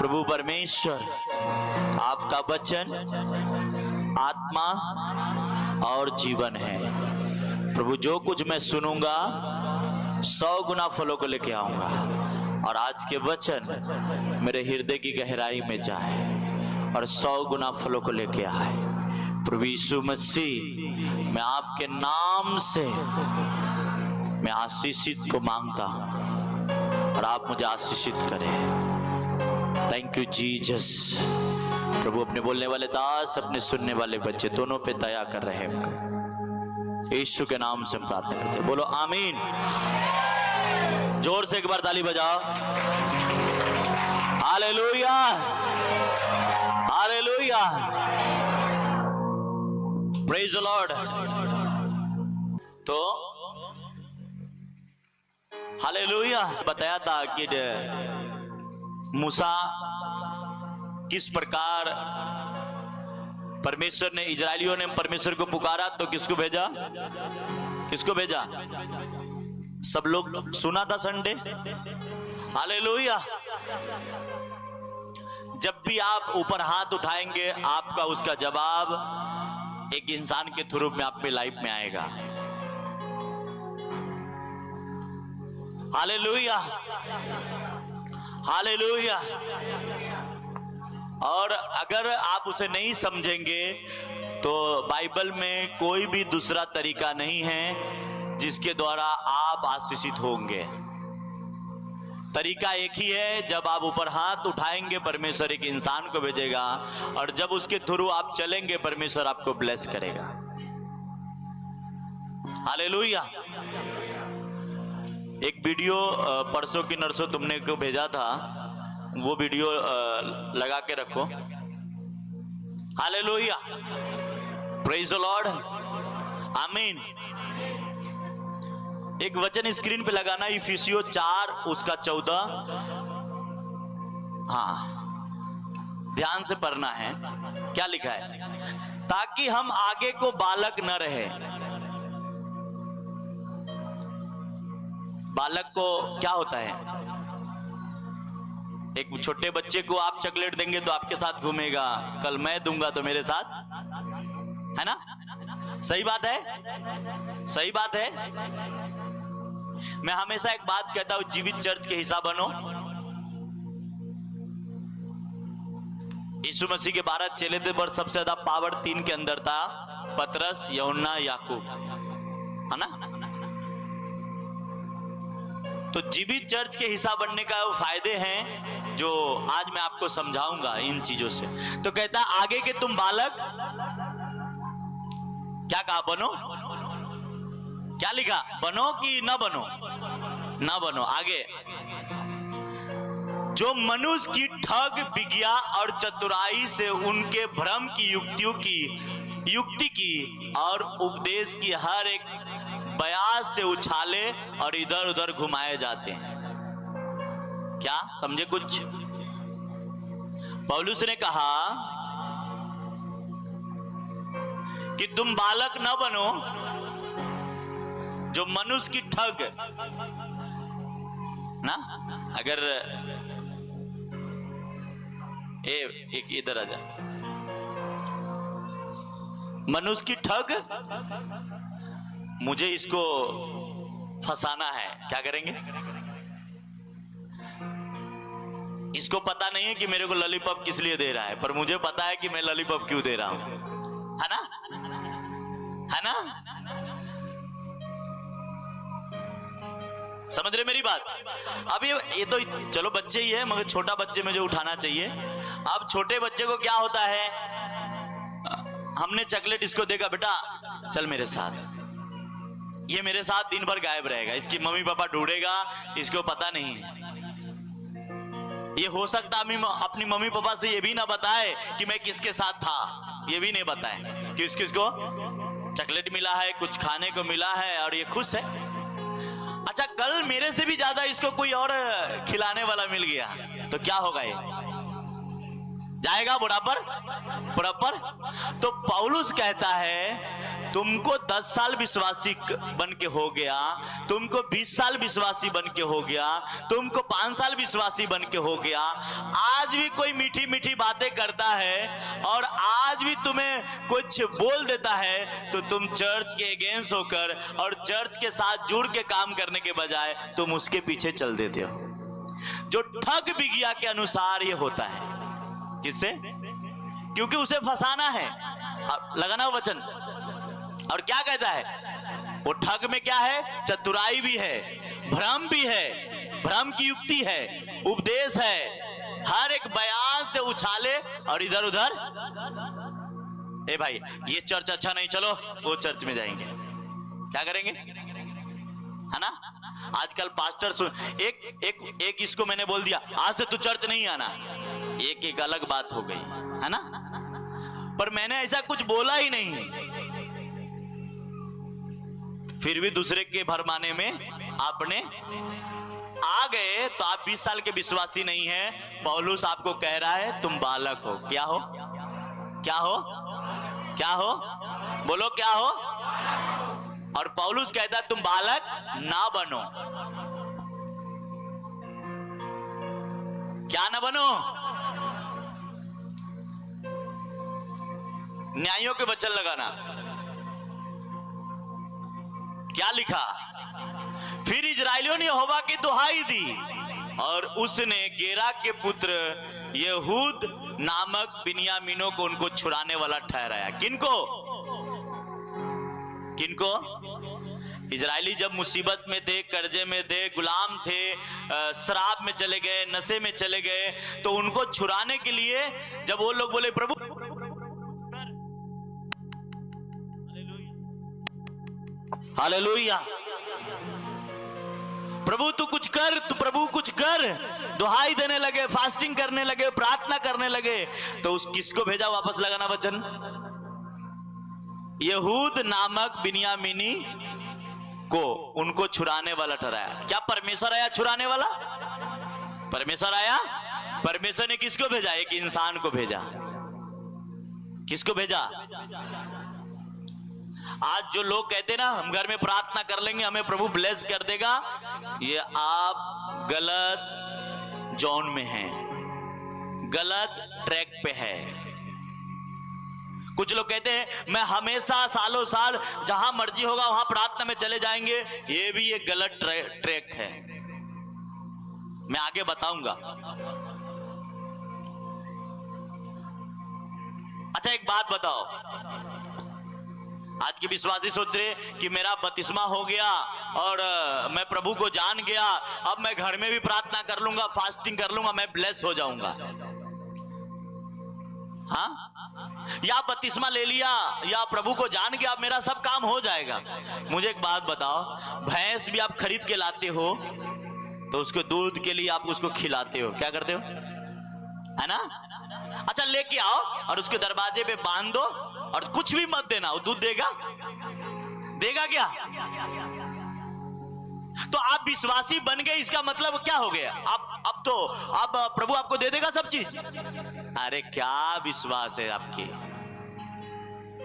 प्रभु परमेश्वर आपका वचन आत्मा और जीवन है। प्रभु जो कुछ मैं सुनूंगा 100 गुना फलों को लेके आऊंगा और आज के वचन मेरे हृदय की गहराई में जाए और 100 गुना फलों को लेके आए। प्रभु यीशु मसीह मैं आपके नाम से मैं आशीषित को मांगता हूं और आप मुझे आशीषित करें। Thank you Jesus. प्रभु अपने बोलने वाले दास अपने सुनने वाले बच्चे दोनों पे दया कर रहे हैं। यीशु के नाम से हम प्रार्थना करते हैं। बोलो आमीन। जोर से एक बार ताली बजाओ। Hallelujah hallelujah. Praise the Lord. तो हालेलुया बताया था कि मूसा किस प्रकार परमेश्वर ने, इजरायलियों ने परमेश्वर को पुकारा तो किसको भेजा? किसको भेजा? सब लोग सुना था संडे। हालेलुया। जब भी आप ऊपर हाथ उठाएंगे आपका उसका जवाब एक इंसान के थ्रू में आपकी लाइफ में आएगा। Hallelujah hallelujah. और अगर आप उसे नहीं समझेंगे तो बाइबल में कोई भी दूसरा तरीका नहीं है जिसके द्वारा आप आशीषित होंगे। तरीका एक ही है, जब आप ऊपर हाथ उठाएंगे परमेश्वर एक इंसान को भेजेगा और जब उसके थ्रू आप चलेंगे परमेश्वर आपको ब्लेस करेगा। हालेलुया। एक वीडियो परसों की नरसों तुमने को भेजा था, वो वीडियो लगा के रखो। हालेलुया। Praise the Lord. आमीन। एक वचन स्क्रीन पे लगाना, इफिसियों 4 उसका 14। हाँ, ध्यान से पढ़ना है। क्या लिखा है? ताकि हम आगे को बालक न रहे। बालक को क्या होता है? एक छोटे बच्चे को आप चॉकलेट देंगे तो आपके साथ घूमेगा, कल मैं दूंगा तो मेरे साथ, है ना? सही बात है, सही बात है। मैं हमेशा एक बात कहता हूं, जीवित चर्च के हिस्सा बनो। यीशु मसीह के 12 चेले थे, पर सबसे ज्यादा पावर 3 के अंदर था, पतरस, यूहन्ना, याकूब, है ना? तो जीवित चर्च के हिस्सा बनने का वो फायदे हैं जो आज मैं आपको समझाऊंगा इन चीजों से। तो कहता आगे के तुम बालक, क्या कहा? बनो। क्या लिखा? बनो कि ना बनो? ना बनो। आगे, जो मनुष्य की ठग, विज्ञा और चतुराई से उनके भ्रम की युक्ति की और उपदेश की हर एक बयास से उछाले और इधर उधर घुमाए जाते हैं। क्या समझे कुछ? पौलुस ने कहा कि तुम बालक न बनो जो मनुष्य की ठग ना। अगर एक इधर आ जा, मनुष्य की ठग, मुझे इसको फंसाना है, क्या करेंगे? इसको पता नहीं है कि मेरे को लॉलीपॉप किस लिए दे रहा है, पर मुझे पता है कि मैं लॉलीपॉप क्यों दे रहा हूं, है ना? है ना? समझ रहे मेरी बात? अब ये तो चलो बच्चे ही है, मगर छोटा बच्चे में जो उठाना चाहिए। अब छोटे बच्चे को क्या होता है, हमने चॉकलेट इसको देगा, बेटा चल मेरे साथ, ये मेरे साथ दिन भर गायब रहेगा, इसकी मम्मी पापा ढूंढेगा, इसको पता नहीं है। ये हो सकता है अपनी मम्मी पापा से ये भी ना बताए कि मैं किसके साथ था, ये भी नहीं बताए कि इसको चॉकलेट मिला है, कुछ खाने को मिला है और ये खुश है। अच्छा, कल मेरे से भी ज्यादा इसको कोई और खिलाने वाला मिल गया तो क्या होगा? ये जाएगा बराबर बराबर। तो पौलुस कहता है तुमको 10 साल विश्वासी बन के हो गया, तुमको 20 साल विश्वासी बन के हो गया, तुमको 5 साल विश्वासी बन के हो गया, आज भी कोई मीठी मीठी बातें करता है और आज भी तुम्हें कुछ बोल देता है, तो तुम चर्च के अगेंस्ट होकर और चर्च के साथ जुड़ के काम करने के बजाय तुम उसके पीछे चल देते हो। जो ठग बिगिया के अनुसार ये होता है। किससे? क्योंकि उसे फंसाना है। लगाना वचन। और क्या कहता है वो? ठग में क्या है? चतुराई भी है, भ्रम भी है, भ्रम की युक्ति है, उपदेश है, हर एक बयान से उछाले और इधर उधर। ए भाई, ये चर्च अच्छा नहीं, चलो वो चर्च में जाएंगे। क्या करेंगे? है ना? आजकल पास्टर सुन, एक इसको मैंने बोल दिया आज से तू चर्च नहीं आना, एक अलग बात हो गई, है ना? पर मैंने ऐसा कुछ बोला ही नहीं, फिर भी दूसरे के भरमाने में आपने आ गए। तो आप 20 साल के विश्वासी नहीं है। पौलुस आपको कह रहा है तुम बालक हो। क्या हो? क्या हो? क्या हो? बोलो क्या हो? और पौलुस कहता है तुम बालक ना बनो। क्या ना बनो? न्यायों के वचन लगाना। क्या लिखा? फिर इजराइलियों ने यहोवा की दुहाई दी और उसने गेरा के पुत्र यहूद नामक बिन्यामीनों को उनको छुड़ाने वाला ठहराया। किनको? किनको? इजराइली जब मुसीबत में थे, कर्जे में थे, गुलाम थे, शराब में चले गए, नशे में चले गए, तो उनको छुड़ाने के लिए जब वो लोग बोले प्रभु हालेलुया, प्रभु तू कुछ कर, तू प्रभु कुछ कर, दुहाई देने लगे, फास्टिंग करने लगे, प्रार्थना करने लगे, तो उस किसको भेजा? वापस लगाना वचन। यहूद नामक बिन्यामीनी को उनको छुड़ाने वाला ठहराया। क्या परमेश्वर आया छुड़ाने वाला? परमेश्वर आया। परमेश्वर ने किसको भेजा? एक इंसान को भेजा। किसको भेजा? आज जो लोग कहते हैं ना हम घर में प्रार्थना कर लेंगे हमें प्रभु ब्लेस कर देगा, ये आप गलत जोन में हैं, गलत ट्रैक पे है। कुछ लोग कहते हैं मैं हमेशा सालों साल जहां मर्जी होगा वहां प्रार्थना में चले जाएंगे, ये भी एक गलत ट्रैक है। मैं आगे बताऊंगा। अच्छा एक बात बताओ, आज के विश्वासी सोच रहे कि मेरा बपतिस्मा हो गया और मैं प्रभु को जान गया, अब मैं घर में भी प्रार्थना कर लूंगा, फास्टिंग कर लूंगा, मैं ब्लेस हो जाऊंगा। हाँ? या बपतिस्मा ले लिया या प्रभु को जान गया, अब मेरा सब काम हो जाएगा। मुझे एक बात बताओ, भैंस भी आप खरीद के लाते हो तो उसको दूध के लिए आप उसको खिलाते हो, क्या करते हो? है ना? अच्छा लेके आओ और उसके दरवाजे पे बांध दो और कुछ भी मत देना, वो दूध देगा? देगा क्या? तो आप विश्वासी बन गए, इसका मतलब क्या हो गया? अब तो अब प्रभु आपको दे देगा सब चीज। अरे क्या विश्वास है आपकी?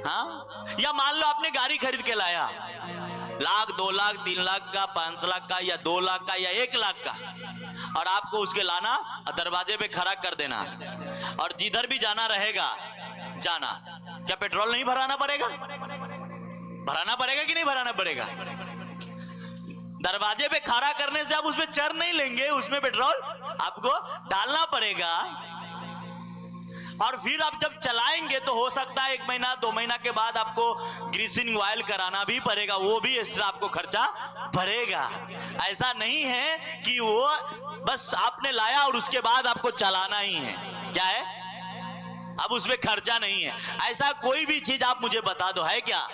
हाँ? या मान लो आपने गाड़ी खरीद के लाया, लाख, 2 लाख, 3 लाख का, 5 लाख का, या 2 लाख का, या 1 लाख का, और आपको उसके लाना, दरवाजे पे खड़ा कर देना और जिधर भी जाना रहेगा जाना। क्या पेट्रोल नहीं भराना पड़ेगा? भराना पड़ेगा कि नहीं भराना पड़ेगा? दरवाजे पे खड़ा करने से आप उसमें चढ़ नहीं लेंगे, उसमें पेट्रोल आपको डालना पड़ेगा। और फिर आप जब चलाएंगे तो हो सकता है 1 महीना 2 महीना के बाद आपको ग्रीसिंग ऑयल कराना भी पड़ेगा, वो भी एक्स्ट्रा आपको खर्चा पड़ेगा। ऐसा नहीं है कि वो बस आपने लाया और उसके बाद आपको चलाना ही है। क्या है? अब उसमें खर्चा नहीं है। ऐसा कोई भी चीज आप मुझे बता दो, है क्या?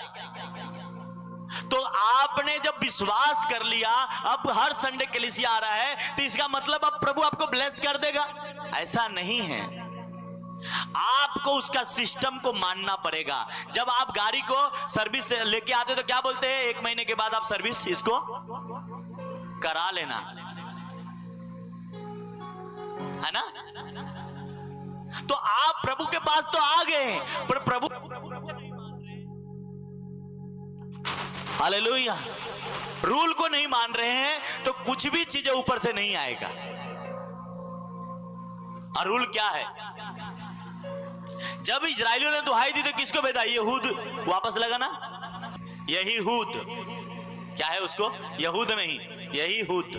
तो आपने जब विश्वास कर लिया, अब हर संडे कलीसिया आ रहा है, तो इसका मतलब अब प्रभु आपको ब्लेस कर देगा? ऐसा नहीं है। आपको उसका सिस्टम को मानना पड़ेगा। जब आप गाड़ी को सर्विस लेके आते तो क्या बोलते हैं? 1 महीने के बाद आप सर्विस इसको करा लेना, है ना? तो आप प्रभु के पास तो आ गए, पर प्रभु हालेलुया। रूल को नहीं मान रहे हैं तो कुछ भी चीजें ऊपर से नहीं आएगा। और रूल क्या है? जब इजरायलियों ने दुहाई दी तो किसको भेजा? यहूद वापस लगा ना, यही हूद। क्या है उसको? यहूद नहीं, यही हूद।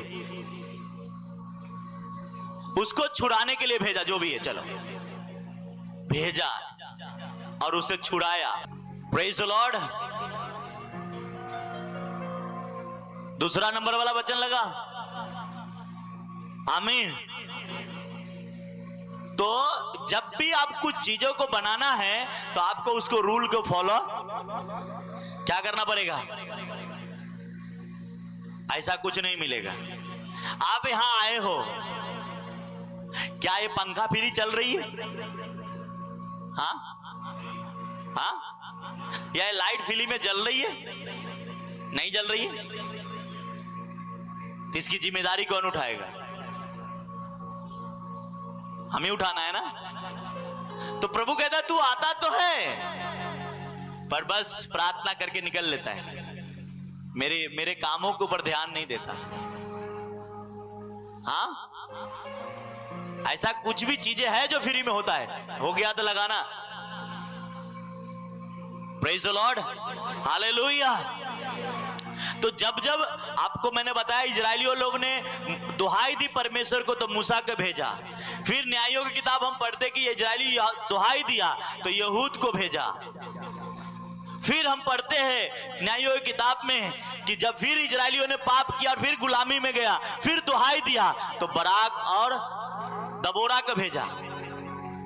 उसको छुड़ाने के लिए भेजा, जो भी है, चलो भेजा और उसे छुड़ाया। Praise the Lord. दूसरा नंबर वाला वचन लगा, आमीन। तो जब भी आप कुछ चीजों को बनाना है तो आपको उसको रूल को फॉलो क्या करना पड़ेगा? ऐसा कुछ नहीं मिलेगा। आप यहां आए हो, क्या ये पंखा फ्री चल रही है? हाँ हाँ, या लाइट फ्री में जल रही है? नहीं जल रही है तो इसकी जिम्मेदारी कौन उठाएगा? हमें उठाना है ना। तो प्रभु कहता तू आता तो है पर बस प्रार्थना करके निकल लेता है, मेरे कामों के ऊपर ध्यान नहीं देता। हाँ, ऐसा कुछ भी चीजें है जो फ्री में होता है, हो गया तो लगाना। Praise the Lord, hallelujah. तो जब जब आपको मैंने बताया इजरायलियों लोग ने दुहाई दी परमेश्वर को तो मूसा को भेजा। फिर न्यायों की किताब हम पढ़ते कि इजरायली दुहाई दिया तो यहूद को भेजा। फिर हम पढ़ते हैं न्यायों की किताब में कि जब फिर इजरायलियों ने पाप किया और फिर गुलामी में गया, फिर दुहाई दिया तो बराक और दबोरा को भेजा,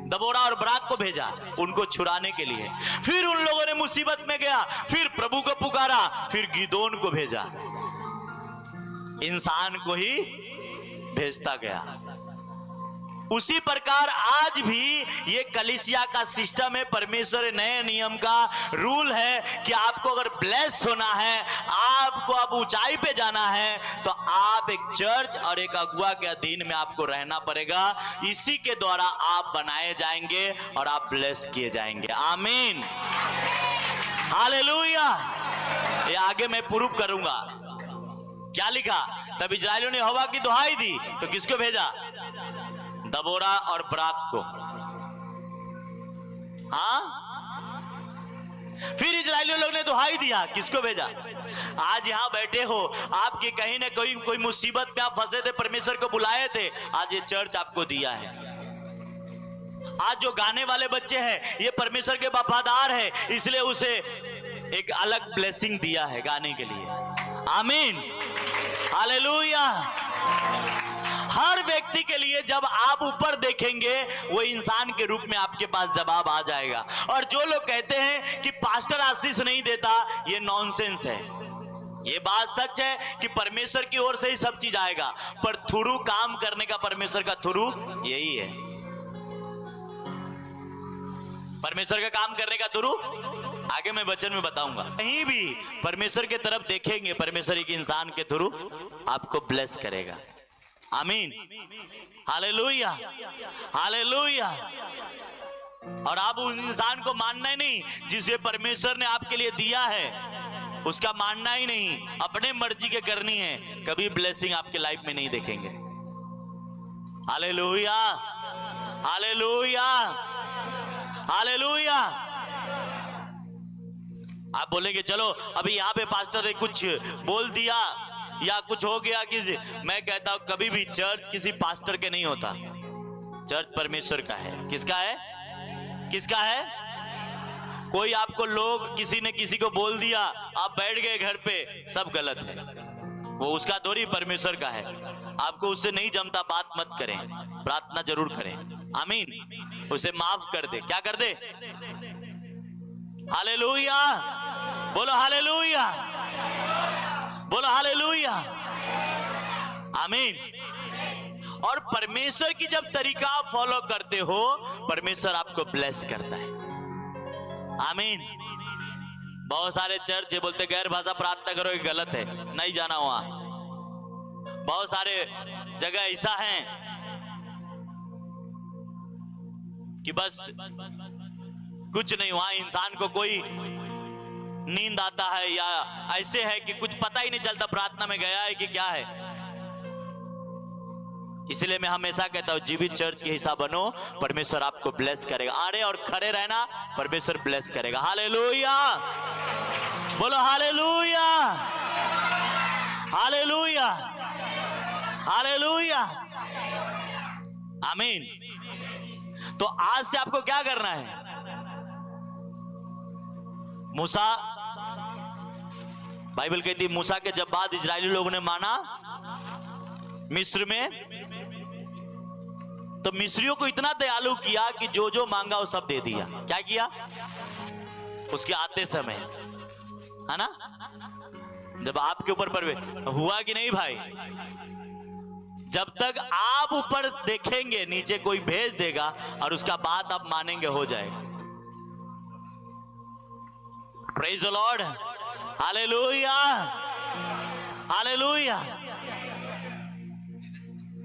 दबोरा और बराक को भेजा उनको छुड़ाने के लिए। फिर उन लोगों ने मुसीबत में गया, फिर प्रभु को पुकारा, फिर गिदोन को भेजा, इंसान को ही भेजता गया। उसी प्रकार आज भी ये कलीसिया का सिस्टम है, परमेश्वर नए नियम का रूल है कि आपको अगर ब्लेस होना है, आपको अब ऊंचाई पे जाना है तो आप एक चर्च और एक अगुआ के अधीन में आपको रहना पड़ेगा। इसी के द्वारा आप बनाए जाएंगे और आप ब्लेस किए जाएंगे। आमीन, हालेलुया। ये आगे मैं प्रूफ करूंगा। क्या लिखा? तब इजरायलियों ने यहोवा की दुहाई दी तो किसको भेजा? दबोरा और बराक को। हाँ, फिर इजरायलियों लोग ने दुहाई दिया, किसको भेजा? आज यहां बैठे हो, आपके कहीं ना कहीं कोई मुसीबत में आप फंसे थे, परमेश्वर को बुलाए थे, आज ये चर्च आपको दिया है। आज जो गाने वाले बच्चे हैं ये परमेश्वर के वफादार है, इसलिए उसे एक अलग ब्लेसिंग दिया है गाने के लिए। आमीन, हालेलुया। हर व्यक्ति के लिए जब आप ऊपर देखेंगे वो इंसान के रूप में आपके पास जवाब आ जाएगा। और जो लोग कहते हैं कि पास्टर आशीष नहीं देता, ये नॉनसेंस है। ये बात सच है कि परमेश्वर की ओर से ही सब चीज आएगा, पर थ्रू काम करने का परमेश्वर का थ्रू यही है। परमेश्वर का काम करने का थ्रू आगे मैं वचन में बताऊंगा। कहीं भी परमेश्वर की तरफ देखेंगे, परमेश्वर एक इंसान के थ्रू आपको ब्लेस करेगा। आमीन, हालेलुया, हालेलुया। और आप उस इंसान को मानना ही नहीं जिसे परमेश्वर ने आपके लिए दिया है, उसका मानना ही नहीं, अपने मर्जी के करनी है, कभी ब्लेसिंग आपके लाइफ में नहीं देखेंगे। Hallelujah, hallelujah, hallelujah. आप बोलेंगे चलो अभी यहाँ पे पास्टर ने कुछ बोल दिया या कुछ हो गया कि मैं कहता हूं कभी भी चर्च किसी पास्टर के नहीं होता, चर्च परमेश्वर का है। किसका है? किसका है? कोई आपको लोग किसी ने किसी को बोल दिया, आप बैठ गए घर पे, सब गलत है, वो उसका थोड़ी परमेश्वर का है। आपको उससे नहीं जमता, बात मत करें, प्रार्थना जरूर करें। आमीन, उसे माफ कर दे। क्या कर दे? हालेलुया, बोलो हालेलुया, बोलो हालेलुया, आमीन। और परमेश्वर की जब तरीका आप फॉलो करते हो, परमेश्वर आपको ब्लेस करता है। आमीन। बहुत सारे चर्च बोलते गैर भाषा प्रार्थना करो, गलत है, नहीं जाना वहां। बहुत सारे जगह ऐसा है कि बस कुछ नहीं, वहां इंसान को कोई नींद आता है, या ऐसे है कि कुछ पता ही नहीं चलता प्रार्थना में गया है कि क्या है। इसलिए मैं हमेशा कहता हूं जीवित चर्च के हिस्सा बनो, परमेश्वर आपको ब्लेस करेगा। अरे और खड़े रहना, परमेश्वर ब्लेस करेगा। हालेलुया, बोलो हालेलुया, हालेलुया, हालेलुया, आमीन। तो आज से आपको क्या करना है? मूसा, बाइबल कहती है मूसा के जब बाद इजरायली लोगों ने माना मिस्र में, तो मिस्रियों को इतना दयालु किया कि जो जो मांगा वो सब दे दिया। क्या किया? उसके आते समय, है ना, जब आपके ऊपर हुआ कि नहीं भाई? जब तक आप ऊपर देखेंगे नीचे कोई भेज देगा, और उसका बात आप मानेंगे, हो जाएगा। Praise the Lord, hallelujah, hallelujah.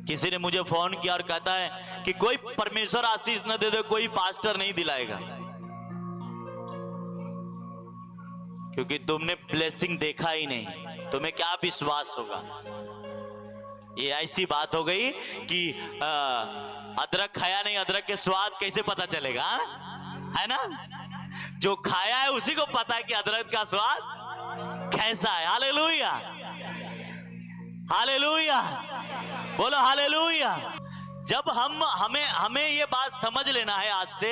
किसी ने मुझे फोन किया और कहता है कि कोई परमेश्वर आशीष न दे दे, कोई पास्टर नहीं दिलाएगा, क्योंकि तुमने ब्लेसिंग देखा ही नहीं, तुम्हें क्या विश्वास होगा? ये ऐसी बात हो गई कि अदरक खाया नहीं, अदरक के स्वाद कैसे पता चलेगा? है ना, जो खाया है उसी को पता है कि अदरक का स्वाद कैसा है। हालेलुया, हालेलुया, बोलो हालेलुया। जब हमें ये बात समझ लेना है आज से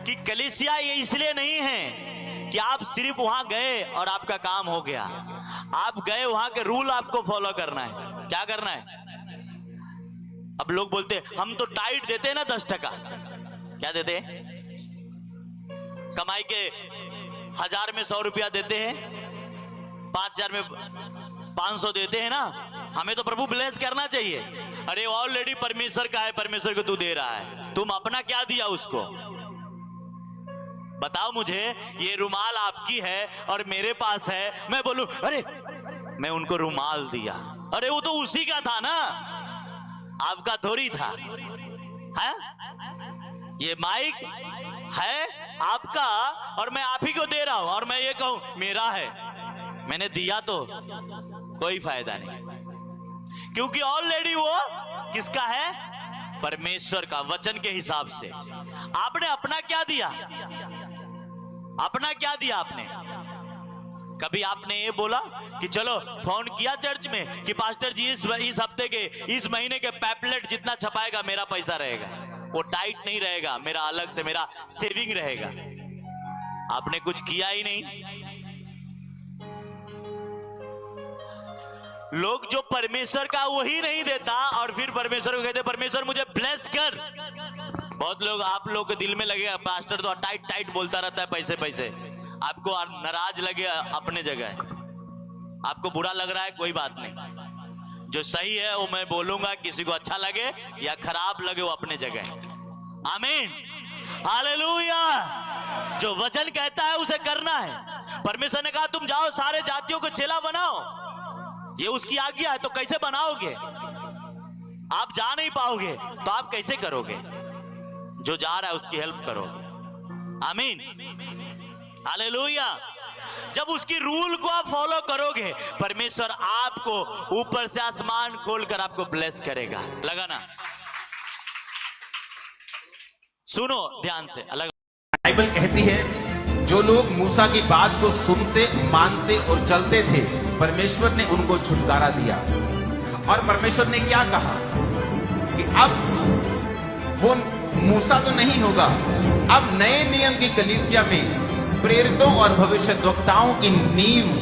कि कलीसिया ये इसलिए नहीं है कि आप सिर्फ वहां गए और आपका काम हो गया। आप गए, वहां के रूल आपको फॉलो करना है। क्या करना है? अब लोग बोलते हैं हम तो टाइट देते हैं ना 10%। क्या देते हैं? कमाई के 1000 में 100 रुपया देते हैं, 5000 में 500 देते हैं ना। हमें तो प्रभु ब्लेस करना चाहिए। अरे ऑलरेडी परमेश्वर का है, परमेश्वर को तू दे रहा है, तुम अपना क्या दिया उसको? बताओ मुझे। ये रुमाल आपकी है और मेरे पास है, मैं बोलूं अरे मैं उनको रुमाल दिया, अरे वो तो उसी का था ना, आपका थोड़ी था। है? ये माइक है आपका और मैं आप ही को दे रहा हूं, और मैं ये कहूं मेरा है, मैंने दिया तो कोई फायदा नहीं, क्योंकि ऑलरेडी वो किसका है? परमेश्वर का, वचन के हिसाब से। आपने अपना क्या दिया? अपना क्या दिया आपने? कभी आपने ये बोला कि चलो फोन किया चर्च में कि पास्टर जी इस हफ्ते के, इस महीने के पैपलेट जितना छपाएगा मेरा पैसा रहेगा? वो टाइट नहीं रहेगा, मेरा अलग से, मेरा सेविंग रहेगा। आपने कुछ किया ही नहीं। लोग जो परमेश्वर का वही नहीं देता, और फिर परमेश्वर को कहते परमेश्वर मुझे ब्लेस कर। बहुत लोग, आप लोग के दिल में लगेगा पास्टर तो टाइट टाइट बोलता रहता है, पैसे पैसे। आपको नाराज लगे अपने जगह, आपको बुरा लग रहा है कोई बात नहीं, जो सही है वो मैं बोलूंगा, किसी को अच्छा लगे या खराब लगे वो अपने जगह। आमीन, हालेलुया। जो वचन कहता है उसे करना है। परमेश्वर ने कहा तुम जाओ सारे जातियों को चेला बनाओ, ये उसकी आज्ञा है। तो कैसे बनाओगे? आप जा नहीं पाओगे तो आप कैसे करोगे? जो जा रहा है उसकी हेल्प करोगे। आमीन, हालेलुया। जब उसकी रूल को आप फॉलो करोगे, परमेश्वर आपको ऊपर से आसमान खोलकर आपको ब्लेस करेगा। लगा ना? सुनो ध्यान से। अलग बाइबल कहती है जो लोग मूसा की बात को सुनते, मानते और चलते थे, परमेश्वर ने उनको छुटकारा दिया। और परमेश्वर ने क्या कहा कि अब वो मूसा तो नहीं होगा, अब नए नियम की कलीसिया में प्रेरितों और भविष्यद्वक्ताओं की नींव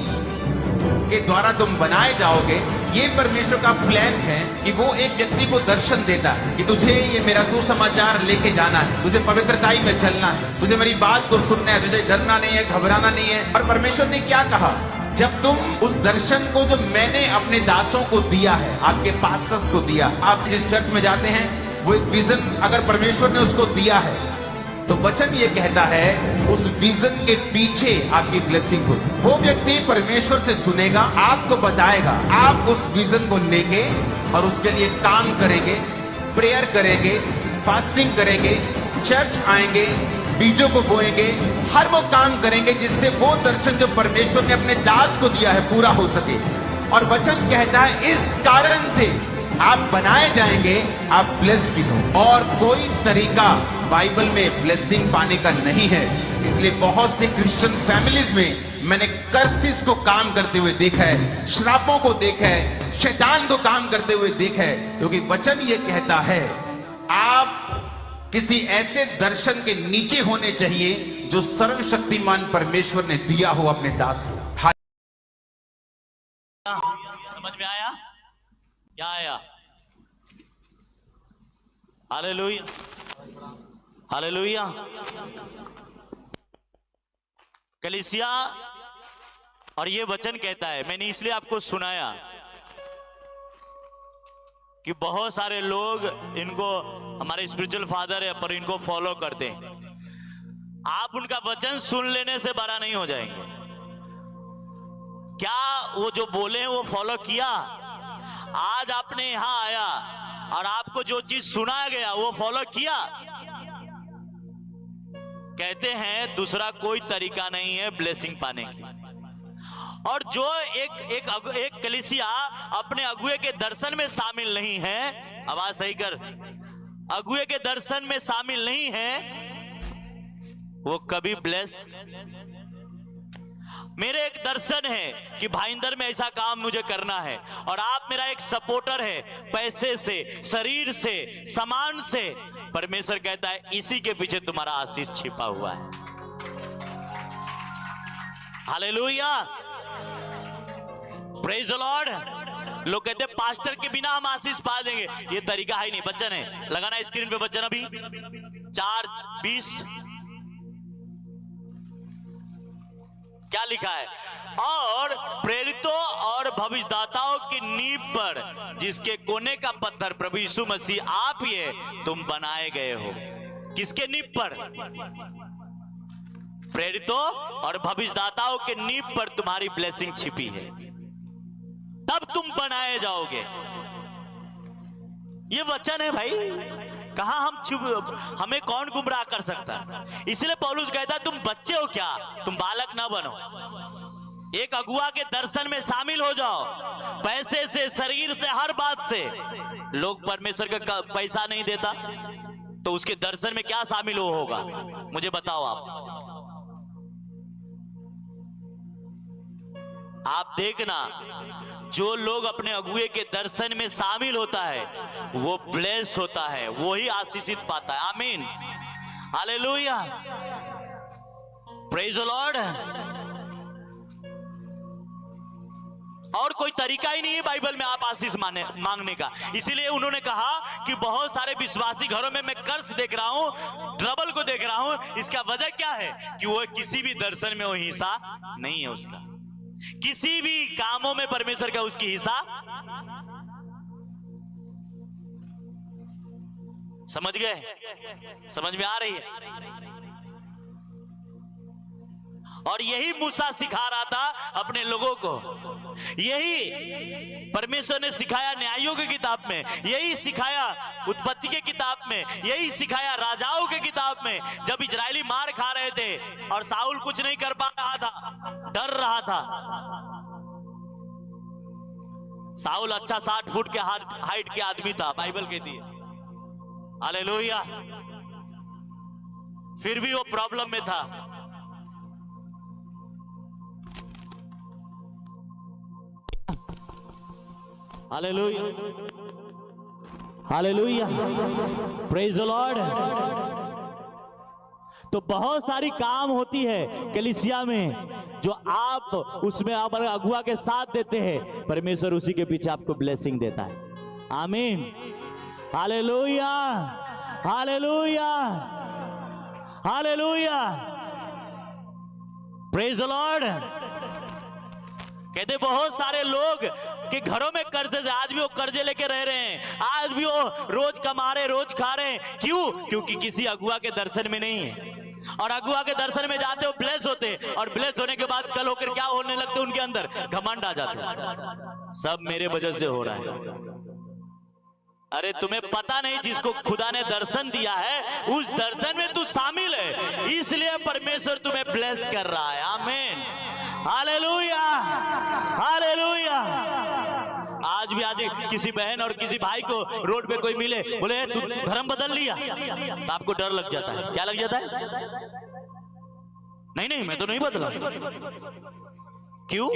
के द्वारा तुम बनाए जाओगे। ये परमेश्वर का प्लान है कि वो एक व्यक्ति को दर्शन देता है कि तुझे ये मेरा सुसमाचार लेके जाना है, तुझे पवित्रताई में चलना है, तुझे मेरी बात को सुनना है, तुझे डरना नहीं है, घबराना नहीं है। और परमेश्वर ने क्या कहा? जब तुम उस दर्शन को जो मैंने अपने दासों को दिया है, आपके पास्टर्स को दिया, आप जिस चर्च में जाते हैं, वो एक विजन अगर परमेश्वर ने उसको दिया है, तो वचन ये कहता है उस विजन के पीछे आपकी ब्लेसिंग हो। वो व्यक्ति परमेश्वर से सुनेगा, आपको बताएगा, आप उस विजन को लेके और उसके लिए काम करेंगे, प्रेयर करेंगे, फास्टिंग करेंगे, चर्च आएंगे, बीजों को बोएंगे, हर वो काम करेंगे जिससे वो दर्शन जो परमेश्वर ने अपने दास को दिया है पूरा हो सके। और वचन कहता है इस कारण से आप बनाए जाएंगे, आप ब्लेस भी हो। और कोई तरीका बाइबल में ब्लेसिंग पाने का नहीं है। इसलिए बहुत से क्रिश्चियन फैमिलीज में मैंने कर्सिस को काम करते हुए देखा है, श्रापों को देखा है, शैतान को काम करते हुए देखा है, क्योंकि वचन ये कहता है आप किसी ऐसे दर्शन के नीचे होने चाहिए जो सर्वशक्तिमान परमेश्वर ने दिया हो अपने दास को। समझ में आया? क्या आया? Hallelujah, hallelujah. कलीसिया और ये वचन कहता है, मैंने इसलिए आपको सुनाया कि बहुत सारे लोग इनको हमारे स्पिरिचुअल फादर है पर इनको फॉलो करते हैं। आप उनका वचन सुन लेने से बड़ा नहीं हो जाएंगे। क्या वो जो बोले हैं वो फॉलो किया? आज आपने यहां आया और आपको जो चीज सुनाया गया वो फॉलो किया? कहते हैं दूसरा कोई तरीका नहीं है ब्लेसिंग पाने की। और जो एक कलीसिया अपने अगुए के दर्शन में शामिल नहीं है, आवाज सही कर, अगुए के दर्शन में शामिल नहीं है, वो कभी ब्लेस। मेरे एक दर्शन है कि भाईंदर में ऐसा काम मुझे करना है और आप मेरा एक सपोर्टर है, पैसे से, शरीर से, सामान से। परमेश्वर कहता है इसी के पीछे तुम्हारा आशीष छिपा हुआ है। Hallelujah, praise the Lord. लोग कहते हैं पास्टर के बिना हम आशीष पा देंगे, ये तरीका है ही नहीं। वचन है, लगाना स्क्रीन पे वचन अभी 4:20 क्या लिखा है? और प्रेरितों और भविष्यदाताओं की नींव पर जिसके कोने का पत्थर प्रभु यीशु मसीह आप ही है, तुम बनाए गए हो। किसके नींव पर? प्रेरितों और भविष्यदाताओं के नींव पर तुम्हारी ब्लेसिंग छिपी है, तब तुम बनाए जाओगे। ये वचन है भाई, कहां हमें कौन गुमराह कर सकता है? इसलिए पौलुस कहता है तुम बच्चे हो क्या, तुम बालक ना बनो। एक अगुआ के दर्शन में शामिल हो जाओ, पैसे से, शरीर से, हर बात से। लोग परमेश्वर का पैसा नहीं देता तो उसके दर्शन में क्या शामिल होगा? मुझे बताओ आप देखना, जो लोग अपने अगुए के दर्शन में शामिल होता है वो ब्लेस होता है, वो ही आशीषित पाता है। आमीन, हालेलुया, प्रेज द लॉर्ड। और कोई तरीका ही नहीं है बाइबल में आप आशीष मांगने का। इसीलिए उन्होंने कहा कि बहुत सारे विश्वासी घरों में मैं कर्ज देख रहा हूं, ट्रबल को देख रहा हूं। इसका वजह क्या है? कि वो किसी भी दर्शन में वो हिस्सा नहीं है, उसका किसी भी कामों में परमेश्वर का उसकी हिस्सा। समझ गए? समझ में आ रही है? और यही मूसा सिखा रहा था अपने लोगों को, यही परमेश्वर ने सिखाया न्यायों की किताब में, यही सिखाया उत्पत्ति के किताब में, यही सिखाया राजाओं के किताब में। जब इजरायली मार खा रहे थे और साउल कुछ नहीं कर पा रहा था, डर रहा था। साउल अच्छा 60 फुट के हाइट के आदमी था, बाइबल कहती है। हालेलुया, फिर भी वो प्रॉब्लम में था। Hallelujah, hallelujah, praise the Lord. तो बहुत सारी काम होती है कलीसिया में जो आप उसमें आप अगुआ के साथ देते हैं, परमेश्वर उसी के पीछे आपको ब्लेसिंग देता है। आमीन, hallelujah, hallelujah, hallelujah, praise the Lord. कहते बहुत सारे लोग के घरों में कर्जे से, आज भी वो कर्जे लेके रह रहे हैं, आज भी वो रोज कमा रहे, रोज खा रहे हैं। क्यों? क्योंकि किसी अगुआ के दर्शन में नहीं है। और अगुआ के दर्शन में जाते हो ब्लेस होते, और ब्लेस होने के बाद कल होकर क्या होने लगते उनके अंदर? घमंड आ जाते। सब मेरे वजह से हो रहा है। अरे तुम्हें पता नहीं, जिसको खुदा ने दर्शन दिया है उस दर्शन में तू शामिल है, इसलिए परमेश्वर तुम्हें ब्लेस कर रहा है। आमीन, हालेलुया, हालेलुया। आज भी आज किसी बहन और किसी भाई को रोड पे कोई मिले, बोले तू धर्म बदल लिया, तो आपको डर लग जाता है। क्या लग जाता है? नहीं नहीं, मैं तो नहीं बदला। क्यों